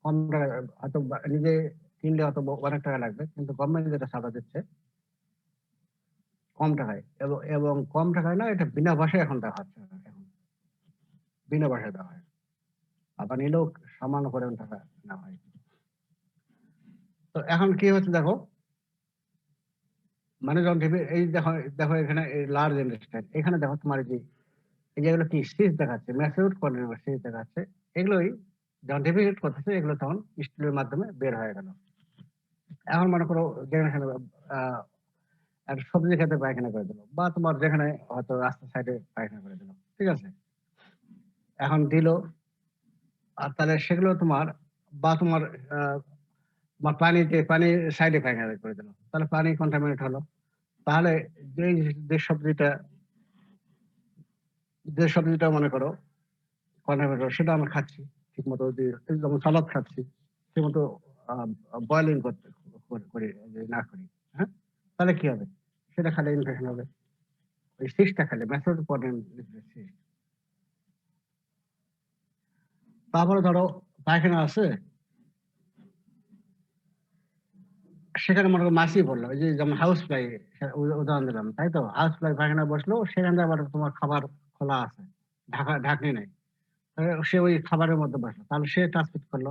কম টাকায় হয়তো নিজে কিনলে হয়তো অনেক টাকা লাগবে, কিন্তু গভর্নমেন্ট যেটা সাদা দিচ্ছে কম টাকায়। এবং কম টাকায় না, এটা বিনা পয়সায় এখন দেওয়া হচ্ছে। এখন বিনা পয়সায় দেওয়া হয়। আবার নিলেও সামান্য পরিমাণ টাকা নেওয়া হয়। তো এখন কি হচ্ছে দেখো, মানে যখন এই দেখো দেখো এখানে লার্জ ইন্ডাস্ট্রি, এখানে দেখো তোমার এই যেগুলো কি সিস দেখাচ্ছে, ম্যাচিউর কন্টিনিউয়াস সিস দেখাচ্ছে, এগুলোই যখন ডেফিকেট করতেছে এগুলো তখন স্টিলের মাধ্যমে বের হয়ে গেল। এখন মনে করো যেখানে একটা সবজি খেতে পায়খানা করে দিল, বা তোমার যেখানে হয়তো রাস্তার সাইডে পায়খানা করে দিল, ঠিক আছে? এখন দিল, আর তাহলে সেগুলো তোমার বা তোমার তোমার পানি সাইডে পায়খানা করে দিল, তাহলে পানি কন্টামিনেট হলো। তাহলে যে যে সবজিটা মনে করো কন্টামিনেট হলো সেটা আমরা খাচ্ছি ঠিক মতো, যেমন সালাদ খাচ্ছি ঠিক মতো বয়লিং করতে করি না করি, হ্যাঁ, তাহলে কি হবে? সেটা খালে ইনফেকশন হবে। ওই সিস্টটা খালি ম্যাসিভ কোয়াড্রিনেবুলার সিস্ট। তারপরে ধরো পায়খানা আছে, সেখানে মনে করো মাছি পড়লো, ওই যে যেমন হাউস ফ্লাই উদাহরণ দিলাম, তাই তো? হাউস ফ্লাই পায়খানা বসলো, সেখান থেকে আবার তোমার খাবার খোলা আছে, ঢাকনি নেই, সে ওই খাবারের মধ্যে বসলো, তাহলে সে ট্রান্সমিট করলো।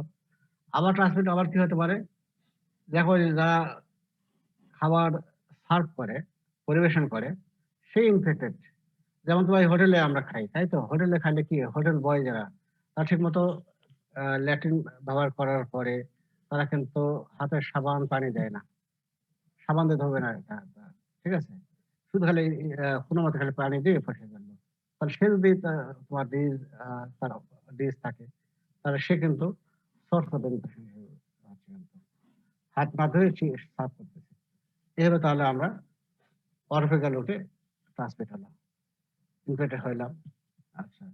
আবার ট্রান্সমিট আবার কি হতে পারে, দেখো যে যারা খাবার সার্ভ করে, পরিবেশন করে, সে ইনফেক্টেড। যেমন তোমার হোটেলে আমরা খাই, তাই তো? হোটেলে খাইলে কি হোটেল বয় যারা, তারা ঠিক মতো ল্যাট্রিন ব্যবহার করার পরে তারা কিন্তু হাতে সাবান পানি দেয় না, সাবান দিয়ে ধোবে না ঠিক আছে? শুধু খালি কোনো মতো খালি পানি দিয়ে ফসে গেল। তাহলে সে যদি তোমার তার ডিজ থাকে, তাহলে সে কিন্তু সোর্স অফ ইনফেকশন হচ্ছে, কিন্তু হাত না ধুয়ে সাফ করতেছে। এভাবে তাহলে আমরা অরফেকাল রুটে ট্রান্সমিট হলাম, ইনফেক্টেড হইলাম। আচ্ছা,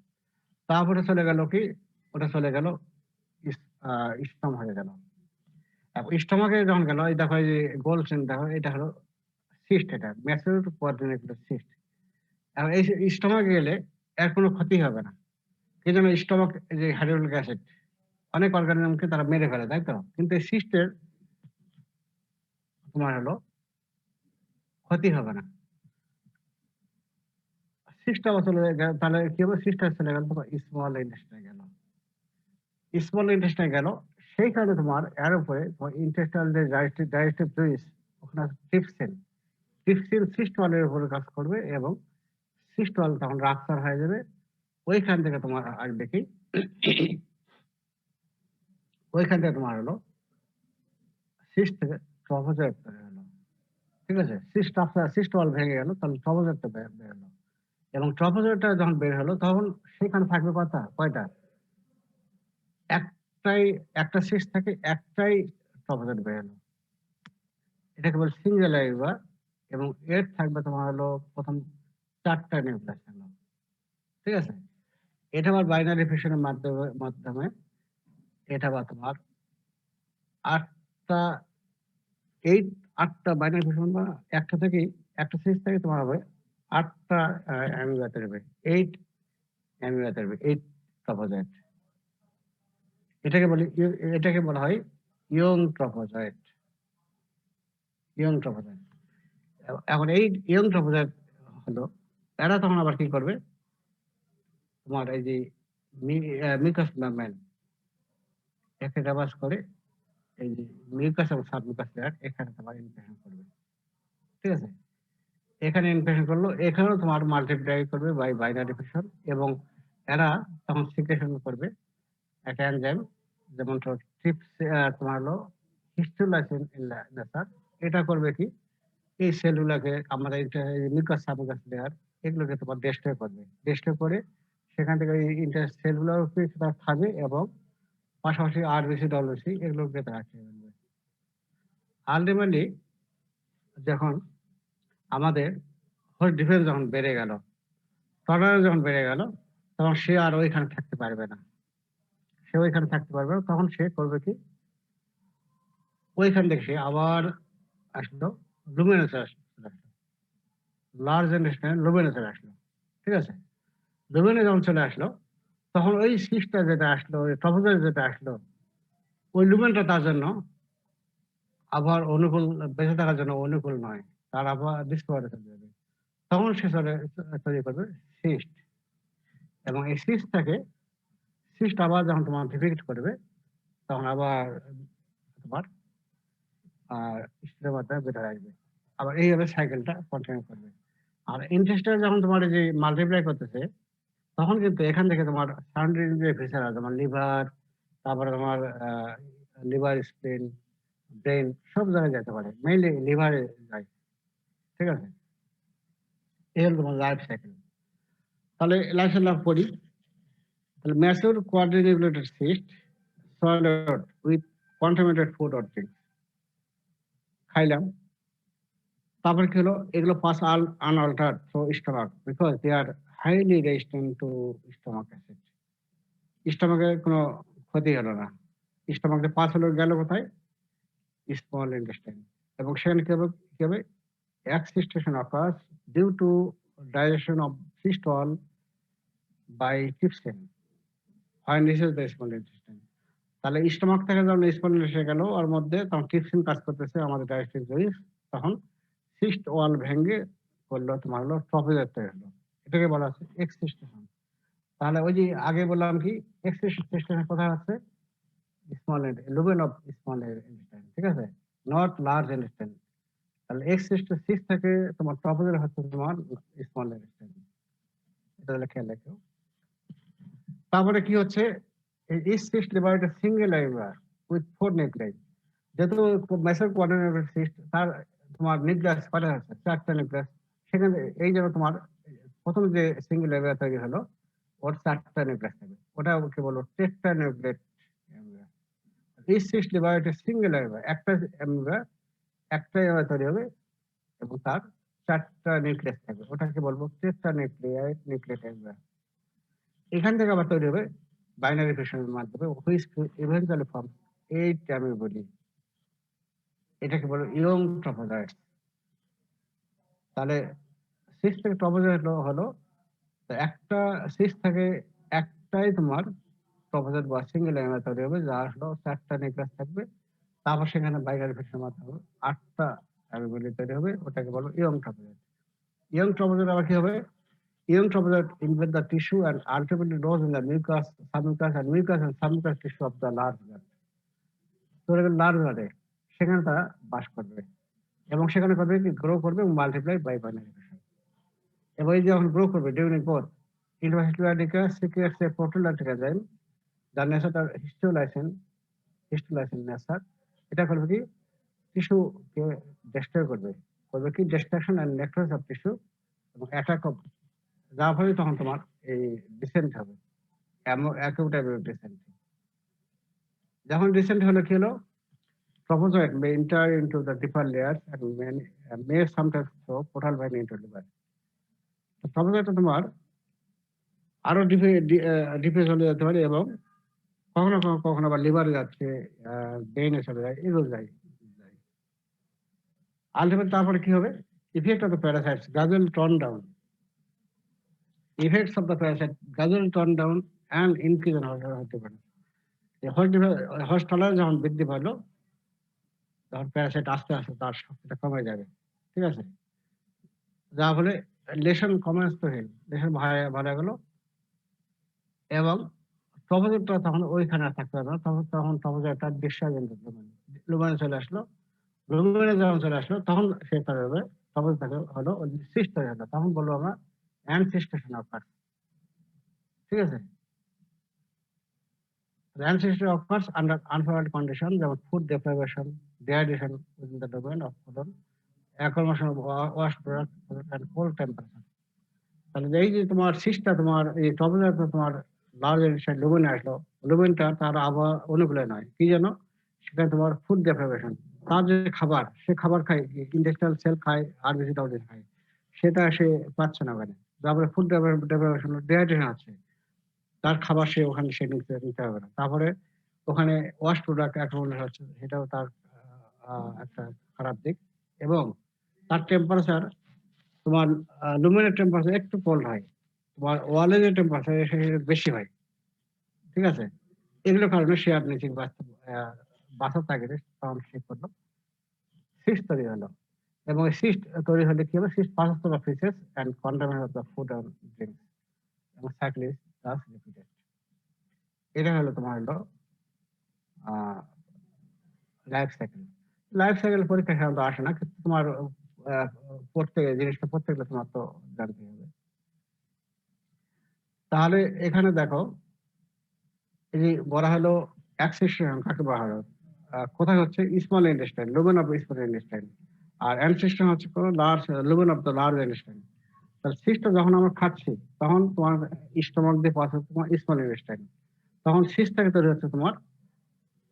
তারপরে চলে গেল কি, ওটা চলে গেল স্টম হয়ে গেল। এখন স্টমাকে যখন গেল, এই দেখো এই যে গোল চেন, দেখো এটা হলো সিস্ট, এটা ম্যাসিভ কোয়াড্রিনেবুলার সিস্ট। এখন এই স্টমাকে গেলে এর কোনো ক্ষতি হবে না, কি জন্য? স্টমাক যে হাইড্রোক্লোরিক অ্যাসিড অনেক অর্গানিজমকে তারা মেরে ফেলে, তাই তো? কিন্তু এই সিস্টের তোমার হলো ক্ষতি হবে না। সিস্ট আবার চলে গেল, তাহলে কি হবে? সিস্টার চলে গেল তোমার স্মল ইন্টেস্টাইনে গেল, স্মল ইন্টেস্টাইনে গেল, সেইখানে তোমার এর উপরে তোমার ইন্টেস্টাইনাল যে ডাইজেস্টিভ জুইস, ওখানে ট্রিপসিন, ট্রিপসিন সিস্ট ওয়ালের উপরে কাজ করবে, এবং সিস্ট ওয়াল তখন রাপচার হয়ে যাবে। ওইখান থেকে তোমার আসবে কি, ওইখান থেকে তোমার হলো সিস্ট থেকে ট্রফোজয়েড তৈরি হলো, ঠিক আছে? সিস্ট ওয়াল ভেঙে গেল, তাহলে ট্রফোজয়েডটা বের হলো, এবং ট্রফোজয়েডটা যখন বের হলো, তখন সেখানে থাকবে কয়টা? একটাই, একটা সিস্ট থেকে একটাই ট্রফোজয়েড বের হলো, এটাকে বলে সিঙ্গেল আইভা। এবং এর থাকবে তোমার হলো প্রথম 4টা নিউক্লিয়াস হলো, ঠিক আছে? এটা আবার বাইনারি ফিশনের মাধ্যমে এটা বা তোমার 8টা, 8টা বাইনারি ফিশন, বা একটা থেকে, একটা সিরিজ থেকে তোমার হবে 8টা অ্যামিনো তৈরি, 8 অ্যামিনো তৈরি, 8 ট্রফোজয়েড। এটাকে বলা হয় ইয়ং ট্রফোজয়েড, ইয়ং ট্রফোজয়েড। এখন এই ইয়ং ট্রফোজয়েড হলো, এরা তখন আবার কি করবে, তোমার এই যে মিউকাস মেমব্রেন একে রেবাস করে, এই যে মিউকাস এবং সাবমিউকাস লেয়ার, এখানে তোমার ইনফেকশন করবে, ঠিক আছে? এখানে ইনফেকশন করলো, এখানেও তোমার মাল্টিপ্লাই করবে বাই বাইনারি ফিশন, এবং এরা তখন সিক্রেশন করবে একটা এনজাইম, যেমন ট্রিপস, তোমার হলো হিস্টোলাইসিন নেচার। এটা করবে কি, এই সেলগুলোকে আমাদের মিউকাস সাবমিউকাস লেয়ার, এগুলোকে তোমার ডেস্ট্রয় করবে, ডেস্ট্রয় করে সেখান থেকে ইন্টার সেলগুলোকে তারা খাবে, এবং পাশাপাশি আরবিসি ডব্লিউসি এগুলোকে তারা খেয়ে ফেলবে। আলটিমেটলি যখন আমাদের হোস্ট ডিফেন্স যখন বেড়ে গেল, টলারেন্স যখন বেড়ে গেল, তখন সে আর ওইখানে থাকতে পারবে না, সে ওইখানে থাকতে পারবে না। তখন সে করবে কি, ওইখান থেকে সে আবার আসলো লুমিনেসে, আসলো লার্জ ইন্টেস্টাইন, লুমিনেসে আসলো, ঠিক আছে? লুমিনে যখন চলে আসলো, তখন ওই সিস্টটা যেটা আসলো, ওই ট্রফোজয়েড যেটা আসলো, ওই লুমেনটা তার জন্য আবার অনুকূল, বেঁচে থাকার জন্য অনুকূল নয়, তার আবার ডিসকভারি চলে যাবে। তখন সে তৈরি করবে সিস্ট, এবং এই সিস্ট আবার যখন তোমার ডিফেক্ট করবে, তখন আবার তোমার স্টেটের মাধ্যমে বেটার আসবে, আবার এইভাবে সাইকেলটা কন্টিনিউ করবে। আর ইন্টেস্টাইন যখন তোমার এই যে মাল্টিপ্লাই করতেছে, তখন কিন্তু এখান থেকে তোমার সারাউন্ডিং যে ভিসেরা, যেমন লিভার, তারপরে তোমার লিভার, স্প্লিন, ব্রেন, সব জায়গায় যেতে পারে, মেইনলি লিভারে যায়, ঠিক আছে? এই হলো তোমার লাইফ সাইকেল। তাহলে লাইফ সাইকেল করি, তাহলে massive quadrinucleated cyst swallowed with contaminated food or drinks, খাইলাম, তারপর কি হলো, এগুলো pass unaltered through stomach, because they are highly resistant to stomach acid. স্টমাকের কোনো ক্ষতি হলো না, স্টমাকে পাস হলো, গেল কোথায়? Small intestine. এবং সেখানে কি হবে, excystation occurs due to digestion of cyst wall by trypsin when reaches the small intestine. তাহলে স্টমাক থেকে যখন স্মল এসে গেল ওর মধ্যে তখন ট্রিপসিন কাজ করতেছে আমাদের ডাইজেস্টিভ জুইস, তখন সিস্ট ওয়াল ভেঙে করলো তোমার হলো ট্রপেজয়েড তৈরি হলো। এটাকে বলা হচ্ছে এক্সিস্টেশন। তাহলে ওই যে আগে বললাম কি এক্সিস্টেশন কোথায় হচ্ছে small lumen of small intestine, ঠিক আছে, নট লার্জ ইন্টেস্টাইন। তাহলে এক্সিস্টেশন থেকে তোমার ট্রপেজয়েড হচ্ছে তোমার স্মল ইন্টেস্টাইন, এটা হলো খেয়াল রাখো। তারপরে কি হচ্ছে is cyst divided a single area with 4 nuclei, যেহেতু মেসের কোয়াড্রিনেটেড সিস্ট তার তোমার নিউক্লিয়াস কয়টা আছে, 4টা নিউক্লিয়াস। সেখানে এই যে তোমার প্রথম যে সিঙ্গেল এরিয়া তৈরি হলো ওর 4টা নিউক্লিয়াস থাকবে, ওটা কি বলবো টেট্রা নিউক্লিয়েট এরিয়া। এই সিস্ট ডিভাইডেড সিঙ্গেল এরিয়া, একটা এরিয়া একটা এরিয়া তৈরি হবে এবং তার 4টা নিউক্লিয়াস থাকবে, ওটাকে বলবো টেট্রা নিউক্লিয়েট এরিয়া। এখান থেকে আবার তৈরি হবে বাইনারি ফিশনের মাধ্যমে হুইচ ইভেন্টুয়ালি ফর্ম 8 অ্যামিবোলি, এটাকে বলে ইয়ং ট্রপোজয়েড। তাহলে সিস্ট থেকে ট্রপোজয়েড হলো একটা সিস্ট থেকে একটাই তোমার ট্রপোজয়েড বা সিঙ্গেল এরিয়া তৈরি হবে, যার হলো 4টা নিউক্লিয়াস থাকবে। তারপর সেখানে বাইনারি ফিশনের মাধ্যমে 8টা অ্যামিবোলি তৈরি হবে, ওটাকে বলো ইয়ং ট্রপোজয়েড। ইয়ং ট্রপোজয়েড আবার কি হবে, young trophozoite invade the tissue and ultimately lodge in the mucus, submucous and submucous tissue of the large gut. তো লার্জ গাটে সেখানে তারা বাস করবে এবং সেখানে করবে কি গ্রো করবে এবং মাল্টিপ্লাই বাই বাইনারি ফিশন। এবং এই যখন গ্রো করবে ডিউরিং গ্রোথ ইন্টারভাস্কুলারিকা সিক্রেটস এ প্রোটোলাইটিক এনজাইম যার নেশা তার হিস্টোলাইসিন নেশা। এটা করবে কি টিস্যুকে ডিস্ট্রয় করবে, করবে কি destruction and necrosis of tissue এবং অ্যাটাক অফ, যার ফলে তখন তোমার এই ডিসেন্ট হবে, অ্যাকিউট ডিসেন্ট। যখন ডিসেন্ট হলো কি হলো, ট্রপোজয়েড may enter into the deeper layers and may sometimes throw portal vein into liver. ট্রপোজয়েডটা তোমার আরো ডিপে চলে যেতে পারে এবং কখনো কখনো আবার লিভারে যাচ্ছে, ব্রেনে চলে যায়, এগুলো যায়। আলটিমেট তারপরে কি হবে, effect of the parasites gradually turn down, effects of the parasite gradually turn down and increase in host difference. Host tolerance যখন বৃদ্ধি পাইলো তখন প্যারাসাইট আস্তে আস্তে তার শক্তিটা কমে যাবে, ঠিক আছে, যার ফলে লেশন কমেন্স তো হিল, লেশন ভালো গেল এবং ট্রপোজয়েডটা তখন ওইখানে আর থাকতে পারবে না, তখন ট্রপোজয়েডটা ডিসচার্জ ইনটু লুমেনে চলে আসলো। লুমেনে যখন চলে আসলো তখন সে তৈরি হবে ট্রপোজয়েড থেকে হলো সিস্ট তৈরি হলো, তখন বলবো আমরা অ্যানসিস্টেশন অফার, ঠিক আছে। The ancestry occurs under unfavorable conditions, যেমন food deprivation, dehydration within the domain of colon, accumulation of waste product and cold temperature. তাহলে এই যে তোমার সিস্টটা তোমার এই ট্রপোজয়েডটা তোমার লার্জ ইন্টেস্টাইন লুমেনে আসলো, লুমেনটা তার আবহাওয়া অনুকূলে নয়, কি যেন সেখানে তোমার ফুড ডেপ্রাইভেশন, তার যে খাবার সে খাবার খায়, ইন্টেস্টাইনাল সেল খায় আর ভেজিটেবল খায়, সেটা সে পাচ্ছে না ওখানে, তারপরে ফুড ডেপ্রাইভেশন, ডিহাইড্রেশন আছে, তার খাবার সে ওখানে সে নিতে হবে না, তারপরে ওখানে ওয়াশ প্রোডাক্ট অ্যাকুমুলেট হচ্ছে, সেটাও তার একটা খারাপ দিক। এবং তার টেম্পারেচার তোমার লুমেনের টেম্পারেচার একটু কোল্ড হয়, তোমার ওয়ালের যে টেম্পারেচার বেশি হয়, ঠিক আছে। এগুলোর কারণে সে আর নিচে বাসা থাকে, তখন সে করলো সিস্ট তৈরি হলো এবং সিস্ট তৈরি হলে কি হবে, cyst pass through the faeces and contaminate of the food and drinks এবং সাইকেল ইজ দাস রিপিটেড। এটা হলো তোমার হলো লাইফ সাইকেল। লাইফ সাইকেল পরীক্ষা সাধারণত আসে না, কিন্তু তোমার জিনিসটা পড়তে গেলে তোমার তো জানতে হবে। তাহলে এখানে দেখো এই যে বলা হলো অ্যাক্সেশন কাকে বলা হলো, কোথায় হচ্ছে small intestine, lumen of small intestine, আর অ্যানসেস্টর হচ্ছে কোনো large lumen of the large intestine. তাহলে সিস্টটা যখন আমরা খাচ্ছি তখন তোমার স্টমাক দিয়ে পাস হচ্ছে তোমার স্মল ইন্টেস্টাইন, তখন সিস্ট থেকে তৈরি হচ্ছে তোমার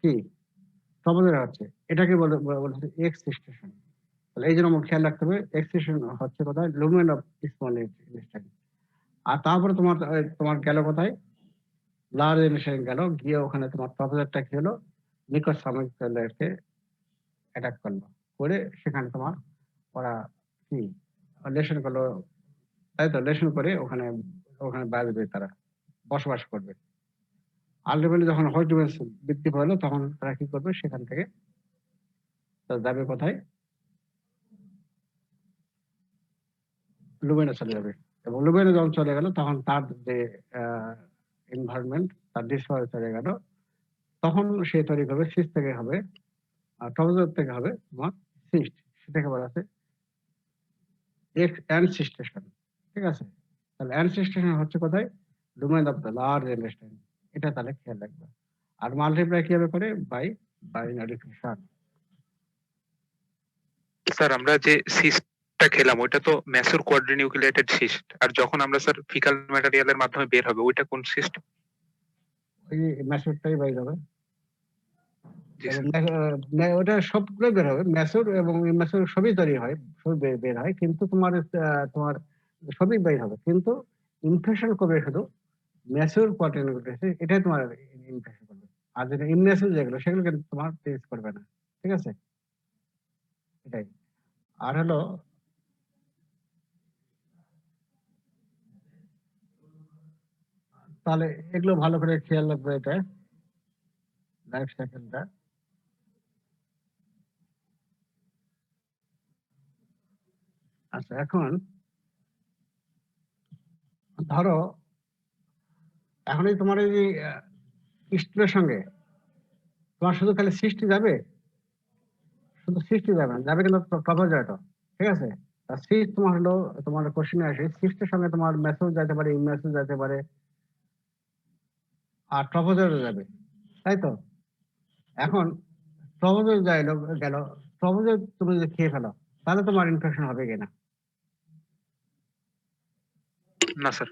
কি ট্রপোজয়েড হচ্ছে, এটাকে বলছে এক্সিস্টেশন। তাহলে এই জন্য আমার খেয়াল রাখতে হবে এক্সিস্টেশন হচ্ছে কোথায়, লুমেন অফ স্মল ইন্টেস্টাইন। আর তারপরে তোমার গেল কোথায়, লার্জ ইন্টেস্টাইন গেল, গিয়ে ওখানে তোমার ট্রপোজয়েডটা কি হলো, নিকট সাবমিউকোসকে অ্যাটাক করলো, করে সেখানে তোমার ওরা কি লেশন করলো তাই তো লেশন করে ওখানে ওখানে বাঁচবে তারা, বসবাস করবে। আল্টিমেটলি যখন হোস্ট ডিভাইস বৃদ্ধি পাইলো তখন তারা কি করবে সেখান থেকে তারা যাবে কোথায়? লুমেনে চলে যাবে। এবং লুমেনে যখন চলে গেল তখন তার যে এনভায়রনমেন্ট তার ডিস্ট্রয় চলে গেল। তখন সে তৈরি করবে সিস্ট থেকে হবে ট্রপোজোর থেকে হবে তোমার সিস্ট। সেটাকে বলা আছে অ্যানসিস্টেশন। ঠিক আছে? তাহলে অ্যানসিস্টেশন হচ্ছে কোথায়? Domain of the large intestine. এটা তাহলে খেয়াল রাখবে। আর মাল্টিপ্লাই কিভাবে করে? By binary fusion. স্যার আমরা যে সিস্টটা খেলাম ওইটা তো ম্যাসুর কোয়াড্রিনিউক্লিয়েটেড সিস্ট, আর যখন আমরা স্যার ফিকাল ম্যাটেরিয়ালের মাধ্যমে বের হবে ওইটা কোন সিস্ট? ওই ম্যাসুরটাই বাই যাবে। জি এবং স্যার। ওটা সবগুলো বের হবে। ম্যাসুর এবং ইম্যাসুর সবই তৈরি হয়, সবই বের হয়। কিন্তু তোমার সবই বের হবে। কিন্তু ইনফেকশন করবে শুধু ম্যাসুর কোয়াড্রিনিউক্লিয়েটেড এটাই তোমার ইনফেকশন করবে। আর যেটা ইমম্যাসুর যেগুলো সেগুলো কিন্তু তোমার টেস্ট করবে না। ঠিক আছে? এটাই। আর হলো তাহলে এগুলো ভালো করে খেয়াল রাখবে এটা লাইফ সাইকেলটা। আচ্ছা এখন ধরো এখনই তোমার এই যে স্টুলের সঙ্গে তোমার শুধু খালি সৃষ্টি যাবে, শুধু সৃষ্টি যাবে না, যাবে কিন্তু ট্রপোজয়েটও। ঠিক আছে? আর সিস্ট তোমার হলো তোমার কোশ্চেনে আসে সিস্টের সঙ্গে তোমার মেসেজ যেতে পারে, ইমেসেজ যেতে পারে, আর ট্রপোজয়েটও যাবে। তাই তো? এখন ট্রপোজয়েট গেল, ট্রপোজয়েট তুমি যদি খেয়ে ফেলো তাহলে তোমার ইনফেকশন হবে কিনা? না স্যার,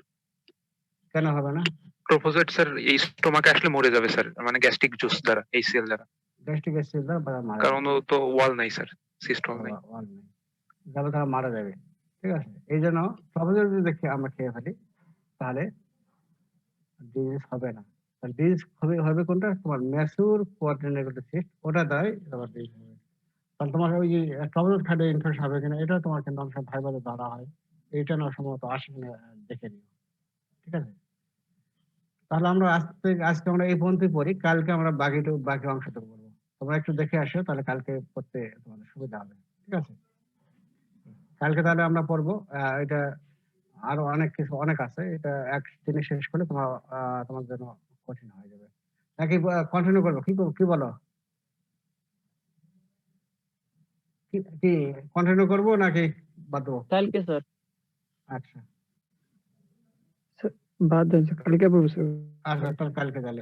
কেন হবে না? প্রোপোজেট স্যার এই স্টোমাকে আসলে মরে যাবে স্যার, মানে গ্যাস্ট্রিক জুস দ্বারা, HCl দ্বারা। গ্যাস্ট্রিক অ্যাসিড দ্বারা মারা কারণ যাবে। ও তো ওয়াল নাই স্যার, সিস্ট ওয়াল নাই। ওয়াল নেই। তাহলে তারা মারা যাবে। ঠিক আছে? এই জন্য ট্রপোজয়েট যদি আমরা খেয়ে ফেলি তাহলে ডিজিজ হবে না। ডিজিজ হবে কোনটা? তোমার ম্যাসিউর কোয়াড্রিনিউক্লিয়েটেড সিস্ট, ওটা দ্বারাই তোমার ডিজিজ হবে। তাহলে তোমার ওই যে ট্রপোজয়েট খাদ্য ইনফেকশন হবে কিনা এটা তোমার কিন্তু অনেক সময় ভাইবারে ধরা হয়। এইটা না সম্ভবত আসে কিনা দেখে নিও। ঠিক আছে? তাহলে আমরা আজকে আমরা এই পর্যন্তই পড়ি। কালকে আমরা বাকি অংশটুকু পড়বো। তোমরা একটু দেখে আসো তাহলে কালকে পড়তে তোমাদের সুবিধা হবে। ঠিক আছে? কালকে তাহলে আমরা পড়বো এটা আরো অনেক কিছু অনেক আছে। এটা এক জিনিস শেষ করলে তোমার জন্য কঠিন হয়ে যাবে। নাকি কন্টিনিউ করবো? কি বলো? কি কন্টিনিউ করবো নাকি বাদ দেবো? কালকে স্যার। আচ্ছা বাদ দেন স্যার, কালকে পড়বো স্যার। আচ্ছা তাহলে কালকে তাহলে